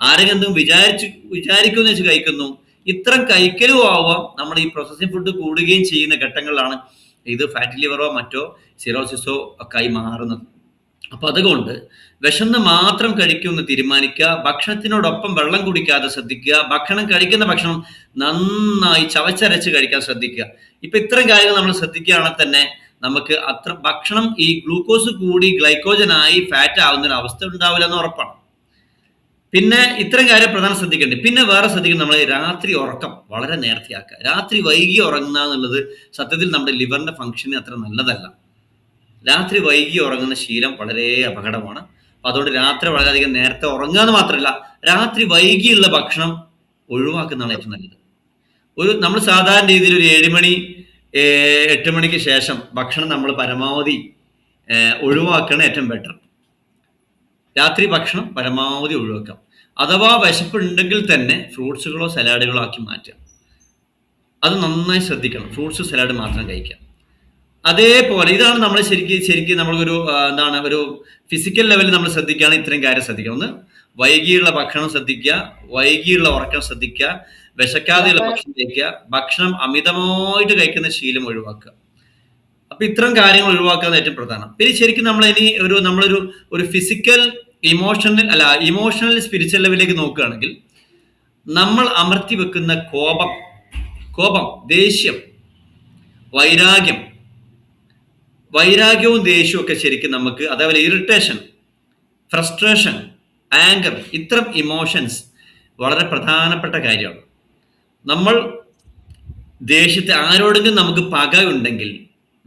ആരെങ്കിലും എന്തും വിചാരിക്കുമെന്ന് വെച്ച് കഴിക്കുന്നു. ഇത്തരം കഴിക്കലും ആവാം നമ്മൾ ഈ പ്രോസസ്സിംഗ് ഫുഡ് കൂടുകയും ചെയ്യുന്ന ഘട്ടങ്ങളിലാണ് ഇത് ഫാറ്റി ലിവറോ മറ്റോ സിറോസിസോ ഒക്കെ ആയി മാറുന്നത്. അപ്പൊ അതുകൊണ്ട് വിശന്ന് മാത്രം കഴിക്കുമെന്ന് തീരുമാനിക്കുക. ഭക്ഷണത്തിനോടൊപ്പം വെള്ളം കുടിക്കാതെ ശ്രദ്ധിക്കുക. കഴിക്കുന്ന ഭക്ഷണം നന്നായി ചവച്ചരച്ച് കഴിക്കാൻ ശ്രദ്ധിക്കുക. ഇപ്പൊ ഇത്തരം കാര്യങ്ങൾ നമ്മൾ ശ്രദ്ധിക്കുകയാണെങ്കിൽ തന്നെ നമുക്ക് അത്ര ഭക്ഷണം ഈ ഗ്ലൂക്കോസ് കൂടി ഗ്ലൈക്കോജനായി ഫാറ്റ് ആവുന്ന ഒരു അവസ്ഥ ഉണ്ടാവില്ല എന്ന് ഉറപ്പാണ്. പിന്നെ ഇത്തരം കാര്യം പ്രധാനം ശ്രദ്ധിക്കേണ്ടത്. പിന്നെ വേറെ ശ്രദ്ധിക്കുന്നത് നമ്മൾ രാത്രി ഉറക്കം വളരെ നേരത്തെയാക്കുക. രാത്രി വൈകി ഉറങ്ങുക എന്നുള്ളത് സത്യത്തിൽ നമ്മുടെ ലിവറിന്റെ ഫംഗ്ഷന് അത്ര നല്ലതല്ല. രാത്രി വൈകി ഉറങ്ങുന്ന ശീലം വളരെ അപകടമാണ്. അപ്പൊ അതുകൊണ്ട് രാത്രി വളരെയധികം നേരത്തെ ഉറങ്ങുക എന്ന് മാത്രമല്ല, രാത്രി വൈകിയുള്ള ഭക്ഷണം ഒഴിവാക്കുന്നതാണ് ഏറ്റവും നല്ലത്. നമ്മൾ സാധാരണ രീതിയിൽ ഒരു 7 മണി 8 മണിക്ക് ശേഷം ഭക്ഷണം നമ്മൾ പരമാവധി ഒഴിവാക്കണം ഏറ്റവും ബെറ്റർ. രാത്രി ഭക്ഷണം പരമാവധി ഒഴിവാക്കാം. അഥവാ വിശപ്പുണ്ടെങ്കിൽ തന്നെ ഫ്രൂട്ട്സുകളോ സലാഡുകളോ ആക്കി മാറ്റാം. അത് നന്നായി ശ്രദ്ധിക്കണം. ഫ്രൂട്ട്സ് സലാഡ് മാത്രം കഴിക്കാം. അതേപോലെ ഇതാണ് നമ്മൾ ശരിക്കും നമ്മളൊരു ഒരു ഫിസിക്കൽ ലെവലിൽ നമ്മൾ ശ്രദ്ധിക്കുകയാണ്. ഇത്രയും കാര്യം ശ്രദ്ധിക്കണം. ഒന്ന്, വൈകിയുള്ള ഭക്ഷണം ശ്രദ്ധിക്കുക, വൈകിയുള്ള ഉറക്കം ശ്രദ്ധിക്കുക, വിശക്കാതെയുള്ള ഭക്ഷണം കഴിക്കുക, ഭക്ഷണം അമിതമായിട്ട് കഴിക്കുന്ന ശീലം ഒഴിവാക്കുക. അപ്പൊ ഇത്തരം കാര്യങ്ങൾ ഒഴിവാക്കുക ഏറ്റവും പ്രധാനം. പിന്നെ ശരിക്കും നമ്മളൊരു ഫിസിക്കൽ ഇമോഷണൽ സ്പിരിച്വൽ ലെവലിലേക്ക് നോക്കുകയാണെങ്കിൽ നമ്മൾ അമർത്തി വെക്കുന്ന കോപം, ദേഷ്യം, വൈരാഗ്യവും ദേഷ്യവും ഒക്കെ ശരിക്കും നമുക്ക്, അതേപോലെ ഇറിറ്റേഷൻ, ഫ്രസ്ട്രേഷൻ, ആങ്കർ, ഇത്തരം ഇമോഷൻസ് വളരെ പ്രധാനപ്പെട്ട കാര്യമാണ്. നമ്മൾ ദേഷ്യത്തെ ആരോടെങ്കിലും നമുക്ക് പക ഉണ്ടെങ്കിൽ,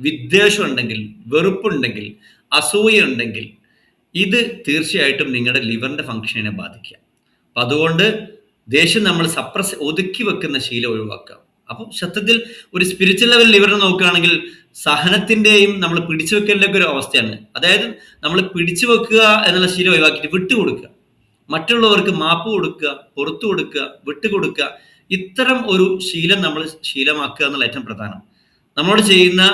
വിദ്വേഷം ഉണ്ടെങ്കിൽ, വെറുപ്പുണ്ടെങ്കിൽ, അസൂയ ഉണ്ടെങ്കിൽ ഇത് തീർച്ചയായിട്ടും നിങ്ങളുടെ ലിവറിന്റെ ഫംഗ്ഷനെ ബാധിക്കുക. അപ്പം അതുകൊണ്ട് ദേഷ്യം നമ്മൾ ഒതുക്കി വെക്കുന്ന ശീലം ഒഴിവാക്കുക. അപ്പം സത്യത്തിൽ ഒരു സ്പിരിച്വൽ ലെവൽ ലിവറിനെ നോക്കുകയാണെങ്കിൽ സഹനത്തിന്റെയും നമ്മൾ പിടിച്ചു വെക്കലിൻ്റെ ഒരു അവസ്ഥയാണ്. അതായത് നമ്മൾ പിടിച്ചു വെക്കുക എന്നുള്ള ശീലം ഒഴിവാക്കിയിട്ട് വിട്ടുകൊടുക്കുക, മറ്റുള്ളവർക്ക് മാപ്പ് കൊടുക്കുക, പുറത്തു കൊടുക്കുക, വിട്ടുകൊടുക്കുക. ഇത്തരം ഒരു ശീലം നമ്മൾ ശീലമാക്കുക എന്നുള്ള ഏറ്റവും പ്രധാനം. നമ്മളോട് ചെയ്യുന്ന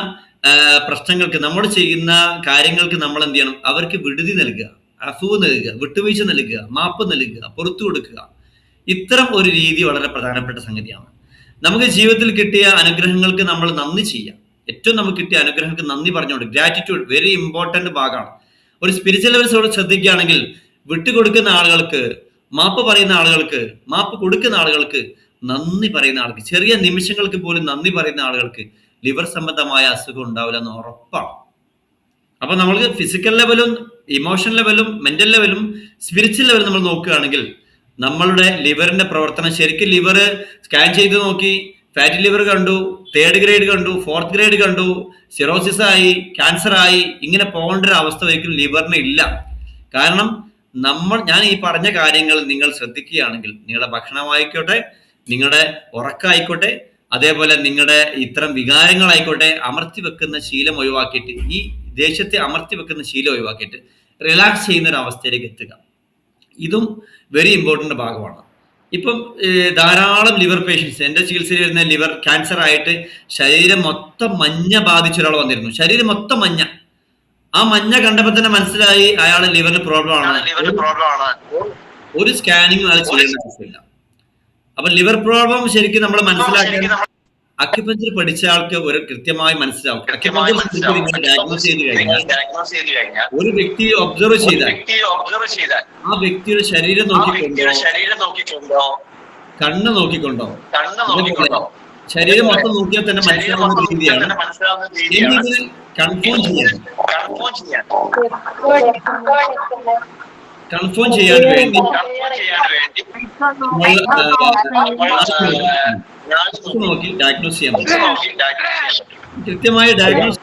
പ്രശ്നങ്ങൾക്ക്, നമ്മോട് ചെയ്യുന്ന കാര്യങ്ങൾക്ക് നമ്മൾ എന്ത് ചെയ്യണം? അവർക്ക് വിടുതി നൽകുക, അഫുവ് നൽകുക, വിട്ടുവീഴ്ച നൽകുക, മാപ്പ് നൽകുക, പുറത്തു കൊടുക്കുക. ഇത്തരം ഒരു രീതി വളരെ പ്രധാനപ്പെട്ട സംഗതിയാണ്. നമുക്ക് ജീവിതത്തിൽ കിട്ടിയ അനുഗ്രഹങ്ങൾക്ക് നമ്മൾ നന്ദി ചെയ്യാം. ഏറ്റവും നമുക്ക് കിട്ടിയ അനുഗ്രഹങ്ങൾക്ക് നന്ദി പറഞ്ഞുകൊണ്ട് ഗ്രാറ്റിറ്റ്യൂഡ് വെരി ഇമ്പോർട്ടന്റ് ഭാഗമാണ്. ഒരു സ്പിരിച്വൽ ലെവൽസോട് ശ്രദ്ധിക്കുകയാണെങ്കിൽ വിട്ടുകൊടുക്കുന്ന ആളുകൾക്ക്, മാപ്പ് പറയുന്ന ആളുകൾക്ക്, മാപ്പ് കൊടുക്കുന്ന ആളുകൾക്ക്, നന്ദി പറയുന്ന ആൾക്ക്, ചെറിയ നിമിഷങ്ങൾക്ക് പോലും നന്ദി പറയുന്ന ആളുകൾക്ക് ലിവർ സംബന്ധമായ അസുഖം ഉണ്ടാവില്ല എന്ന് ഉറപ്പാണ്. അപ്പൊ നമ്മൾക്ക് ഫിസിക്കൽ ലെവലും ഇമോഷണൽ ലെവലും മെന്റൽ ലെവലും സ്പിരിച്വൽ ലെവലും നമ്മൾ നോക്കുകയാണെങ്കിൽ നമ്മളുടെ ലിവറിന്റെ പ്രവർത്തനം ശരിക്കും ലിവർ സ്കാൻ ചെയ്ത് നോക്കി ഫാറ്റി ലിവർ കണ്ടു, 3rd ഗ്രേഡ് കണ്ടു, 4th ഗ്രേഡ് കണ്ടു, സിറോസിസ് ആയി, ക്യാൻസർ ആയി, ഇങ്ങനെ പോകേണ്ട ഒരു അവസ്ഥ ഒരിക്കലും ലിവറിന് ഇല്ല. കാരണം ഞാൻ ഈ പറഞ്ഞ കാര്യങ്ങൾ നിങ്ങൾ ശ്രദ്ധിക്കുകയാണെങ്കിൽ നിങ്ങളുടെ ഭക്ഷണമായിക്കോട്ടെ, നിങ്ങളുടെ ഉറക്കമായിക്കോട്ടെ, അതേപോലെ നിങ്ങളുടെ ഇത്തരം വികാരങ്ങളായിക്കോട്ടെ, അമർത്തി വെക്കുന്ന ശീലം ഒഴിവാക്കിയിട്ട്, ഈ ദേഷ്യത്തെ അമർത്തി വെക്കുന്ന ശീലം ഒഴിവാക്കിയിട്ട് റിലാക്സ് ചെയ്യുന്ന ഒരു അവസ്ഥയിലേക്ക് എത്തുക. ഇതും വെരി ഇമ്പോർട്ടൻ്റ് ഭാഗമാണ്. ഇപ്പം ധാരാളം ലിവർ പേഷ്യൻസ് എൻ്റെ ചികിത്സയിൽ വരുന്ന ലിവർ ക്യാൻസർ ആയിട്ട് ശരീരം മൊത്തം മഞ്ഞ ബാധിച്ച ഒരാൾ വന്നിരുന്നു. ശരീരം മൊത്തം മഞ്ഞ. ആ മഞ്ഞ കണ്ടപ്പോൾ തന്നെ മനസ്സിലായി അയാളെ ലിവറിന് പ്രോബ്ലം ആണ്. ഒരു സ്കാനിങ് അയാൾ ചെയ്യേണ്ട ആവശ്യമില്ല. അപ്പൊ ലിവർ പ്രോബ്ലം ശരിക്കും നമ്മൾ മനസ്സിലാക്കി അക്യുപഞ്ചർ പഠിച്ച ആൾക്ക് ഒരു കൃത്യമായി മനസ്സിലാവും. അക്യുപഞ്ചർ ശരിക്കും നിങ്ങൾ ഡയഗ്നോസ് ചെയ്ത് കഴിഞ്ഞാൽ ഒരു വ്യക്തിയെ ഒബ്സർവ് ചെയ്താൽ ആ വ്യക്തിയുടെ ശരീരം നോക്കിക്കൊണ്ടോ കണ്ണ് നോക്കിക്കൊണ്ടോ ശരീരം മൊത്തം നോക്കിയാൽ തന്നെ മനസ്സിലാവുന്ന രീതിയാണ് ഇത് കൺഫേം ചെയ്യാൻ വേണ്ടി നോക്കി ഡയഗ്നോസ് ചെയ്യാൻ പറ്റും. കൃത്യമായ ഡയഗ്നോസ്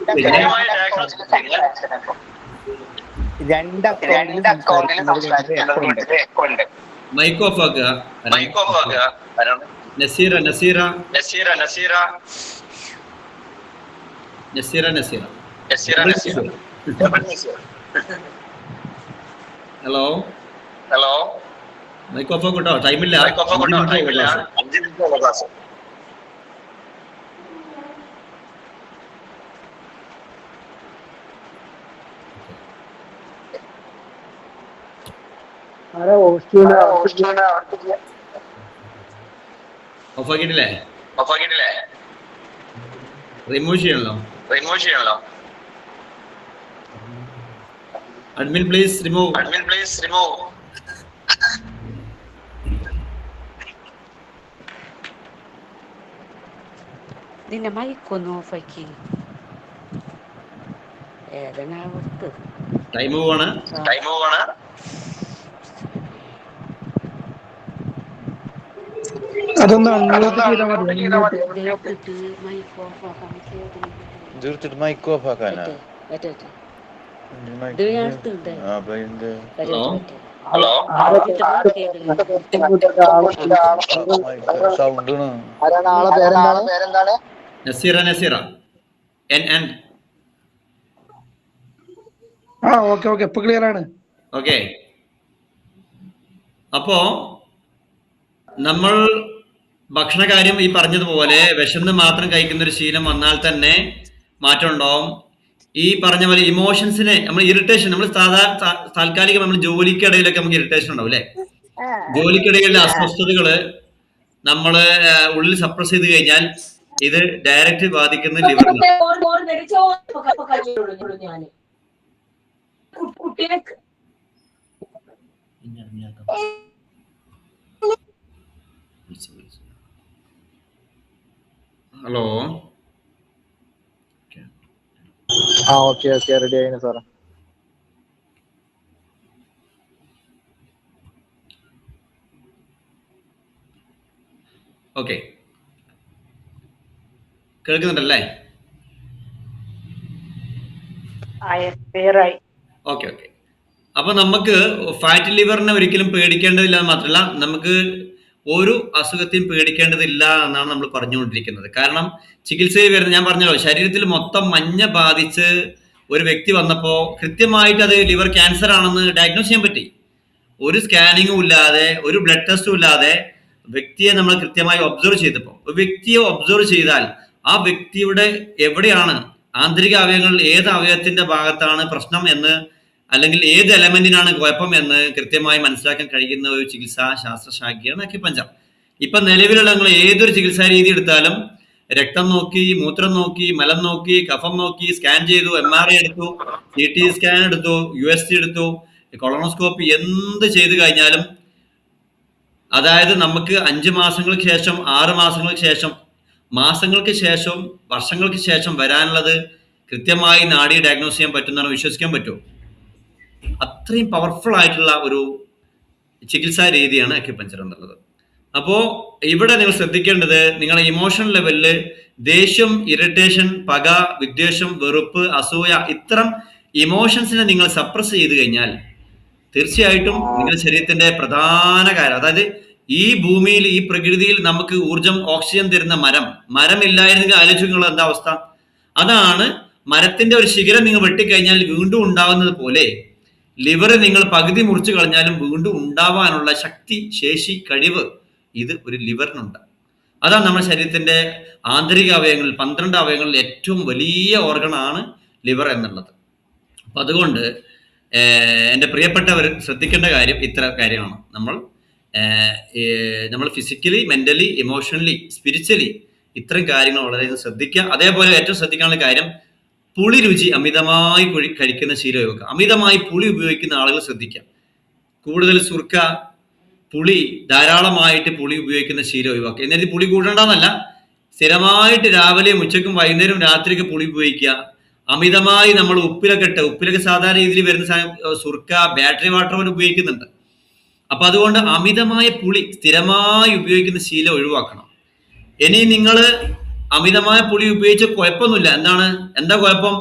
മൈക്ക് ഓഫ് ആക്കുക. നസീറ ഹലോ മൈക്ക് ഓഫ് ആക്കട്ടോ. ടൈമില്ല. 5 മിനിറ്റ് ക്ലാസ്. ഓഫാക്കിട്ടില്ലേ? റിമൂവ് ചെയ്യണല്ലോ. Admin please remove. നിന്റെ മൈക്കൊന്ന് ഓഫാക്കി. ടൈം പോവാണ്. Mic off ആക്കാനാ? നസീറ ഇപ്പൊ ക്ലിയർ ആണ്. ഓക്കെ. അപ്പോ നമ്മൾ ഭക്ഷണകാര്യം ഈ പറഞ്ഞതുപോലെ വിശന്ന് മാത്രം കഴിക്കുന്ന ഒരു ശീലം വന്നാൽ തന്നെ മാറ്റം ഉണ്ടാവും. ഈ പറഞ്ഞ പോലെ ഇമോഷൻസിനെ നമ്മൾ ഇറിറ്റേഷൻ, നമ്മൾ താൽക്കാലികം നമ്മൾ ജോലിക്കിടയിലൊക്കെ നമുക്ക് ഇറിറ്റേഷൻ ഉണ്ടാവും അല്ലെ? ജോലിക്കിടയിലെ അസ്വസ്ഥതകള് നമ്മള് ഉള്ളിൽ സപ്രസ് ചെയ്ത് കഴിഞ്ഞാൽ ഇത് ഡയറക്റ്റ് ബാധിക്കുന്ന ലിവറിനെ. ഹലോ. ഓക്കെ റെഡി ആയിരുന്നു സാറേ. ഓക്കെ, കേൾക്കുന്നുണ്ടല്ലേ? ഓക്കെ. അപ്പൊ നമുക്ക് ഫാറ്റ് ലിവറിനെ ഒരിക്കലും പേടിക്കേണ്ടതില്ല എന്ന് മാത്രമല്ല, നമുക്ക് ഒരു അസുഖത്തെയും പേടിക്കേണ്ടതില്ല എന്നാണ് നമ്മൾ പറഞ്ഞുകൊണ്ടിരിക്കുന്നത്. കാരണം ചികിത്സയിൽ വരുന്ന, ഞാൻ പറഞ്ഞല്ലോ, ശരീരത്തിൽ മൊത്തം മഞ്ഞ ബാധിച്ച് ഒരു വ്യക്തി വന്നപ്പോൾ കൃത്യമായിട്ട് അത് ലിവർ ക്യാൻസർ ആണെന്ന് ഡയഗ്നോസ് ചെയ്യാൻ പറ്റി. ഒരു സ്കാനിങ്ങും ഇല്ലാതെ, ഒരു ബ്ലഡ് ടെസ്റ്റും ഇല്ലാതെ വ്യക്തിയെ നമ്മൾ കൃത്യമായി ഒബ്സർവ് ചെയ്തപ്പോൾ, ഒരു വ്യക്തിയെ ഒബ്സർവ് ചെയ്താൽ ആ വ്യക്തിയുടെ എവിടെയാണ് ആന്തരിക അവയവങ്ങളിൽ ഏത് അവയവത്തിന്റെ ഭാഗത്താണ് പ്രശ്നം എന്ന്, അല്ലെങ്കിൽ ഏത് എലമെന്റിനാണ് കുഴപ്പം എന്ന് കൃത്യമായി മനസ്സിലാക്കാൻ കഴിയുന്ന ഒരു ചികിത്സാ ശാസ്ത്രശാഖയാണ് അക്യുപഞ്ചർ. ഇപ്പൊ നിലവിലുള്ള നിങ്ങൾ ഏതൊരു ചികിത്സാ രീതി എടുത്താലും രക്തം നോക്കി, മൂത്രം നോക്കി, മലം നോക്കി, കഫം നോക്കി, സ്കാൻ ചെയ്തു, MRI എടുത്തു, CT സ്കാൻ എടുത്തു, USG എടുത്തു, കൊളോണോസ്കോപ്പി, എന്ത് ചെയ്തു കഴിഞ്ഞാലും, അതായത് നമുക്ക് 5 മാസങ്ങൾക്ക് ശേഷം, 6 മാസങ്ങൾക്ക് ശേഷം, മാസങ്ങൾക്ക് ശേഷം, വർഷങ്ങൾക്ക് ശേഷം വരാനുള്ളത് കൃത്യമായി നാഡി ഡയഗ്നോസ് ചെയ്യാൻ പറ്റുന്നതാണ്. വിശ്വസിക്കാൻ പറ്റുമോ? അത്രയും പവർഫുൾ ആയിട്ടുള്ള ഒരു ചികിത്സാ രീതിയാണ് അക്യുപഞ്ചർ എന്നുള്ളത്. അപ്പോൾ ഇവിടെ നിങ്ങൾ ശ്രദ്ധിക്കേണ്ടത്, നിങ്ങളുടെ ഇമോഷണൽ ലെവലില് ദേഷ്യം, ഇറിറ്റേഷൻ, പക, വിദ്വേഷം, വെറുപ്പ്, അസൂയ, ഇത്തരം ഇമോഷൻസിനെ നിങ്ങൾ സപ്രസ് ചെയ്ത് കഴിഞ്ഞാൽ തീർച്ചയായിട്ടും നിങ്ങളുടെ ശരീരത്തിന്റെ പ്രധാന കാര്യം, അതായത് ഈ ഭൂമിയിൽ, ഈ പ്രകൃതിയിൽ നമുക്ക് ഊർജം, ഓക്സിജൻ തരുന്ന മരം ഇല്ലായിരുന്നെങ്കിൽ ആലോചിച്ച് നിങ്ങൾ എന്താ അവസ്ഥ? അതാണ് മരത്തിന്റെ ഒരു ശിഖരം നിങ്ങൾ വെട്ടിക്കഴിഞ്ഞാൽ വീണ്ടും ഉണ്ടാവുന്നത് പോലെ ലിവർ നിങ്ങൾ പകുതി മുറിച്ചു കളഞ്ഞാലും വീണ്ടും ഉണ്ടാവാനുള്ള ശക്തി, ശേഷി, കഴിവ് ഇത് ഒരു ലിവറിനുണ്ട്. അതാണ് നമ്മുടെ ശരീരത്തിന്റെ ആന്തരിക അവയവങ്ങളിൽ, 12 അവയവങ്ങളിൽ ഏറ്റവും വലിയ ഓർഗണാണ് ലിവർ എന്നുള്ളത്. അപ്പൊ അതുകൊണ്ട് എൻ്റെ പ്രിയപ്പെട്ടവർ ശ്രദ്ധിക്കേണ്ട കാര്യം ഇത്ര കാര്യമാണ്. നമ്മൾ ഫിസിക്കലി, മെന്റലി, ഇമോഷണലി, സ്പിരിച്വലി ഇത്തരം കാര്യങ്ങൾ വളരെയധികം ശ്രദ്ധിക്കുക. അതേപോലെ ഏറ്റവും ശ്രദ്ധിക്കാനുള്ള കാര്യം, പുളി രുചി അമിതമായി കഴിക്കുന്ന ശീലം ഒഴിവാക്കുക. അമിതമായി പുളി ഉപയോഗിക്കുന്ന ആളുകൾ ശ്രദ്ധിക്കുക. കൂടുതൽ സുർക്ക, പുളി, ധാരാളമായിട്ട് പുളി ഉപയോഗിക്കുന്ന ശീലം ഒഴിവാക്കുക. എന്നിട്ട് പുളി കൂടണ്ടെന്നല്ല, സ്ഥിരമായിട്ട് രാവിലെയും ഉച്ചയ്ക്കും വൈകുന്നേരവും രാത്രിയൊക്കെ പുളി ഉപയോഗിക്കുക. അമിതമായി നമ്മൾ ഉപ്പിലൊക്കെ സാധാരണ രീതിയിൽ വരുന്ന സുർക്ക, ബാറ്ററി വാട്ടർ പോലെ ഉപയോഗിക്കുന്നുണ്ട്. അപ്പൊ അതുകൊണ്ട് അമിതമായ പുളി സ്ഥിരമായി ഉപയോഗിക്കുന്ന ശീലം ഒഴിവാക്കണം. ഇനി നിങ്ങൾ അമിതമായ പുളി ഉപയോഗിച്ച കുഴപ്പമൊന്നുമില്ല. എന്താ കുഴപ്പം?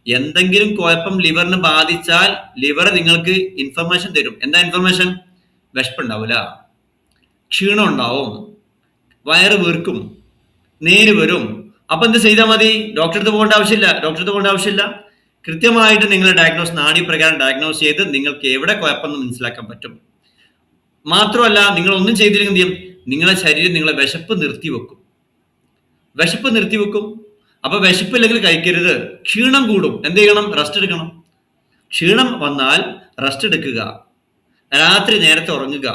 എന്തെങ്കിലും കുഴപ്പം ലിവറിന് ബാധിച്ചാൽ ലിവർ നിങ്ങൾക്ക് ഇൻഫർമേഷൻ തരും. എന്താ ഇൻഫർമേഷൻ? വിശപ്പുണ്ടാവില്ല, ക്ഷീണം ഉണ്ടാവും, വയറ് വീർക്കും, നീര് വരും. അപ്പൊ എന്ത് ചെയ്താൽ മതി? ഡോക്ടറെ അടുത്ത് പോകേണ്ട ആവശ്യമില്ല. കൃത്യമായിട്ട് നിങ്ങൾ നാഡീപ്രകാരം ഡയഗ്നോസ് ചെയ്ത് നിങ്ങൾക്ക് എവിടെ കുഴപ്പമെന്ന് മനസ്സിലാക്കാൻ പറ്റും. മാത്രമല്ല, നിങ്ങൾ ഒന്നും ചെയ്തില്ലെങ്കിൽ എന്ത് ചെയ്യും? നിങ്ങളെ ശരീരം നിങ്ങളെ വിശപ്പ് നിർത്തിവെക്കും. അപ്പൊ വിശപ്പില്ലെങ്കിൽ കഴിക്കരുത്. ക്ഷീണം കൂടും, എന്ത് ചെയ്യണം? റെസ്റ്റ് എടുക്കണം. ക്ഷീണം വന്നാൽ റെസ്റ്റ് എടുക്കുക, രാത്രി നേരത്തെ ഉറങ്ങുക.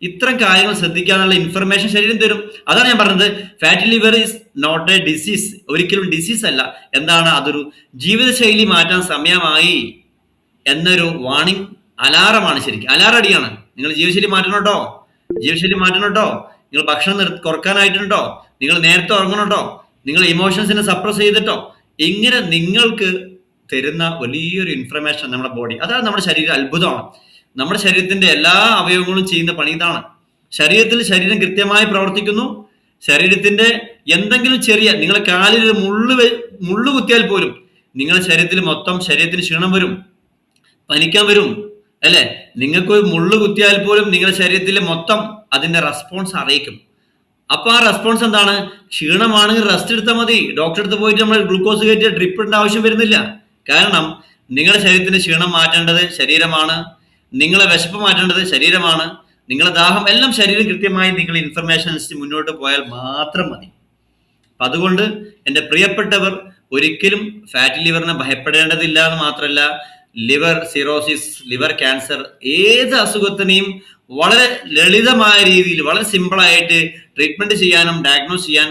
ഇത്തരം കാര്യങ്ങൾ ശ്രദ്ധിക്കാനുള്ള ഇൻഫർമേഷൻ ശരീരം തരും. അതാണ് ഞാൻ പറഞ്ഞത്, fatty liver is not a disease. ഒരിക്കലും ഡിസീസ് അല്ല. അതൊരു ജീവിതശൈലി മാറ്റാൻ സമയമായി എന്നൊരു വാണിംഗ് അലാറമാണ്. ശരിക്കും അലാറം അടിയാണ്. നിങ്ങൾ ജീവിതശൈലി മാറ്റണം കേട്ടോ. നിങ്ങൾ ഭക്ഷണം കുറക്കാനായിട്ടുണ്ടോ? നിങ്ങൾ നേരത്തെ ഉറങ്ങണട്ടോ? നിങ്ങൾ ഇമോഷൻസിനെ സപ്രസ് ചെയ്തിട്ടോ? ഇങ്ങനെ നിങ്ങൾക്ക് തരുന്ന വലിയൊരു ഇൻഫർമേഷൻ നമ്മുടെ ബോഡി. അതാണ് നമ്മുടെ ശരീരം. അത്ഭുതമാണ്. നമ്മുടെ ശരീരത്തിന്റെ എല്ലാ അവയവങ്ങളും ചെയ്യുന്ന പണി ഇതാണ്. ശരീരം കൃത്യമായി പ്രവർത്തിക്കുന്നു. ശരീരത്തിന്റെ എന്തെങ്കിലും ചെറിയ, നിങ്ങളെ കാലിൽ മുള്ളു കുത്തിയാൽ പോലും നിങ്ങളുടെ ശരീരത്തിന് ക്ഷീണം വരും, പനിക്കാൻ വരും, അല്ലെ? നിങ്ങൾക്ക് ഒരു മുള്ളു കുത്തിയാൽ പോലും നിങ്ങളുടെ ശരീരത്തിൽ മൊത്തം അതിന്റെ റെസ്പോൺസ് അറിയിക്കും. അപ്പൊ ആ റെസ്പോൺസ് എന്താണ്? ക്ഷീണമാണെങ്കിൽ റെസ്റ്റ് എടുത്താൽ മതി. ഡോക്ടറെ അടുത്ത് പോയിട്ട് നമ്മൾ ഗ്ലൂക്കോസ് കയറ്റിയ ഡ്രിപ്പ് ഇടേണ്ട ആവശ്യം വരുന്നില്ല. കാരണം നിങ്ങളുടെ ശരീരത്തിന്റെ ക്ഷീണം മാറ്റേണ്ടത് ശരീരമാണ്, നിങ്ങളെ വിശപ്പ് മാറ്റേണ്ടത് ശരീരമാണ്, നിങ്ങളെ ദാഹം എല്ലാം ശരീരം കൃത്യമായി നിങ്ങൾ ഇൻഫർമേഷൻ അനുസരിച്ച് മുന്നോട്ട് പോയാൽ മാത്രം മതി. അപ്പൊ അതുകൊണ്ട് എൻ്റെ പ്രിയപ്പെട്ടവർ, ഒരിക്കലും ഫാറ്റി ലിവറിനെ ഭയപ്പെടേണ്ടതില്ല എന്ന് മാത്രമല്ല, ലിവർ സിറോസിസ്, ലിവർ ക്യാൻസർ, ഏത് അസുഖത്തിനെയും വളരെ ലളിതമായ രീതിയിൽ, വളരെ സിമ്പിളായിട്ട് ട്രീറ്റ്മെന്റ് ചെയ്യാനും ഡയഗ്നോസ് ചെയ്യാൻ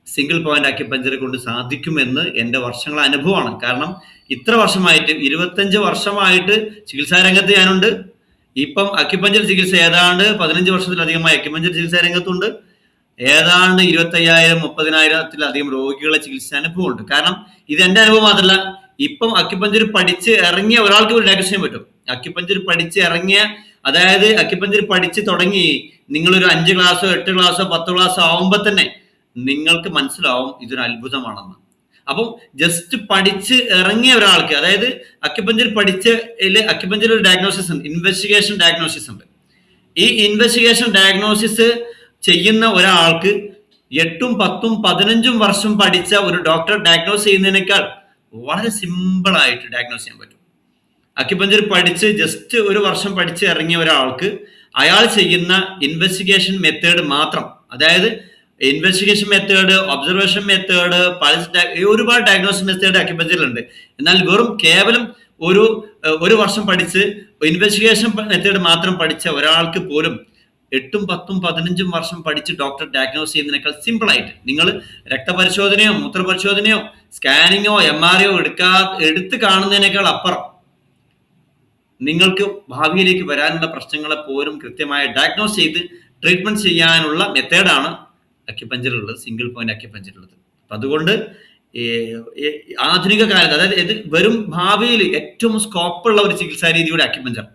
സിംഗിൾ പോയിന്റ് അക്യുപഞ്ചർ കൊണ്ട് സാധിക്കുമെന്ന് എൻ്റെ വർഷങ്ങളെ അനുഭവമാണ്. കാരണം ഇത്ര വർഷമായിട്ട്, 25 വർഷമായിട്ട് ചികിത്സാ രംഗത്ത് ഞാനുണ്ട്. ഇപ്പം അക്യുപഞ്ചർ ചികിത്സ ഏതാണ്ട് 15 വർഷത്തിലധികമായി അക്യുപഞ്ചർ ചികിത്സാ രംഗത്തുണ്ട്. ഏതാണ്ട് 25,000-30,000-ത്തിലധികം രോഗികളെ ചികിത്സാ അനുഭവമുണ്ട്. കാരണം ഇത് എൻ്റെ അനുഭവം മാത്രമല്ല, ഇപ്പം അക്യുപഞ്ചർ പഠിച്ച് ഇറങ്ങിയ ഒരാൾക്ക് ഒരു ഡയഗ്നോസ് ചെയ്യാൻ പറ്റും. അക്യുപഞ്ചർ പഠിച്ച് ഇറങ്ങിയ, അതായത് അക്യുപഞ്ചർ പഠിച്ച് തുടങ്ങി നിങ്ങളൊരു 5 ക്ലാസ്സോ 8 ക്ലാസ്സോ 10 ക്ലാസ്സോ ആവുമ്പോൾ തന്നെ നിങ്ങൾക്ക് മനസ്സിലാവും ഇതൊരു അത്ഭുതമാണെന്ന്. അപ്പം ജസ്റ്റ് പഠിച്ച് ഇറങ്ങിയ ഒരാൾക്ക്, അതായത് അക്യുപഞ്ചർ അക്യുപഞ്ചർ ഒരു ഡയഗ്നോസിസ് ഉണ്ട്, ഇൻവെസ്റ്റിഗേഷൻ ഡയഗ്നോസിസ് ഉണ്ട്. ഈ ഇൻവെസ്റ്റിഗേഷൻ ഡയഗ്നോസിസ് ചെയ്യുന്ന ഒരാൾക്ക് 8, 10, 15 വർഷം പഠിച്ച ഒരു ഡോക്ടർ ഡയഗ്നോസ് ചെയ്യുന്നതിനേക്കാൾ വളരെ സിമ്പിൾ ആയിട്ട് ഡയഗ്നോസ് ചെയ്യാൻ പറ്റും. അക്യുപഞ്ചർ പഠിച്ച് ജസ്റ്റ് ഒരു വർഷം പഠിച്ച് ഇറങ്ങിയ ഒരാൾക്ക് അയാൾ ചെയ്യുന്ന ഇൻവെസ്റ്റിഗേഷൻ മെത്തേഡ് മാത്രം, അതായത് ഇൻവെസ്റ്റിഗേഷൻ മെത്തേഡ്, ഒബ്സർവേഷൻ മെത്തേഡ്, ഒരുപാട് ഡയഗ്നോസിസ് മെത്തേഡ് അക്യുപഞ്ചറിലുണ്ട്. എന്നാൽ കേവലം ഒരു വർഷം പഠിച്ച് ഇൻവെസ്റ്റിഗേഷൻ മെത്തേഡ് മാത്രം പഠിച്ച ഒരാൾക്ക് പോലും 8, 10, 15 വർഷം പഠിച്ച് ഡോക്ടർ ഡയഗ്നോസ് ചെയ്യുന്നതിനേക്കാൾ സിമ്പിളായിട്ട്, നിങ്ങൾ രക്തപരിശോധനയോ മൂത്രപരിശോധനയോ സ്കാനിങ്ങോ MRIയോ എടുത്ത് കാണുന്നതിനേക്കാൾ അപ്പുറം നിങ്ങൾക്ക് ഭാവിയിലേക്ക് വരാനുള്ള പ്രശ്നങ്ങളെ പോലും കൃത്യമായി ഡയഗ്നോസ് ചെയ്ത് ട്രീറ്റ്മെന്റ് ചെയ്യാനുള്ള മെത്തേഡാണ് അക്യുപഞ്ചറിലുള്ളത്, സിംഗിൾ പോയിന്റ് അക്യുപഞ്ചറിലുള്ളത്. അപ്പം അതുകൊണ്ട് ആധുനിക കാലത്ത്, അതായത് ഇത് വരും ഭാവിയിൽ ഏറ്റവും സ്കോപ്പുള്ള ഒരു ചികിത്സാ രീതിയുടെ അക്യുപഞ്ചർ.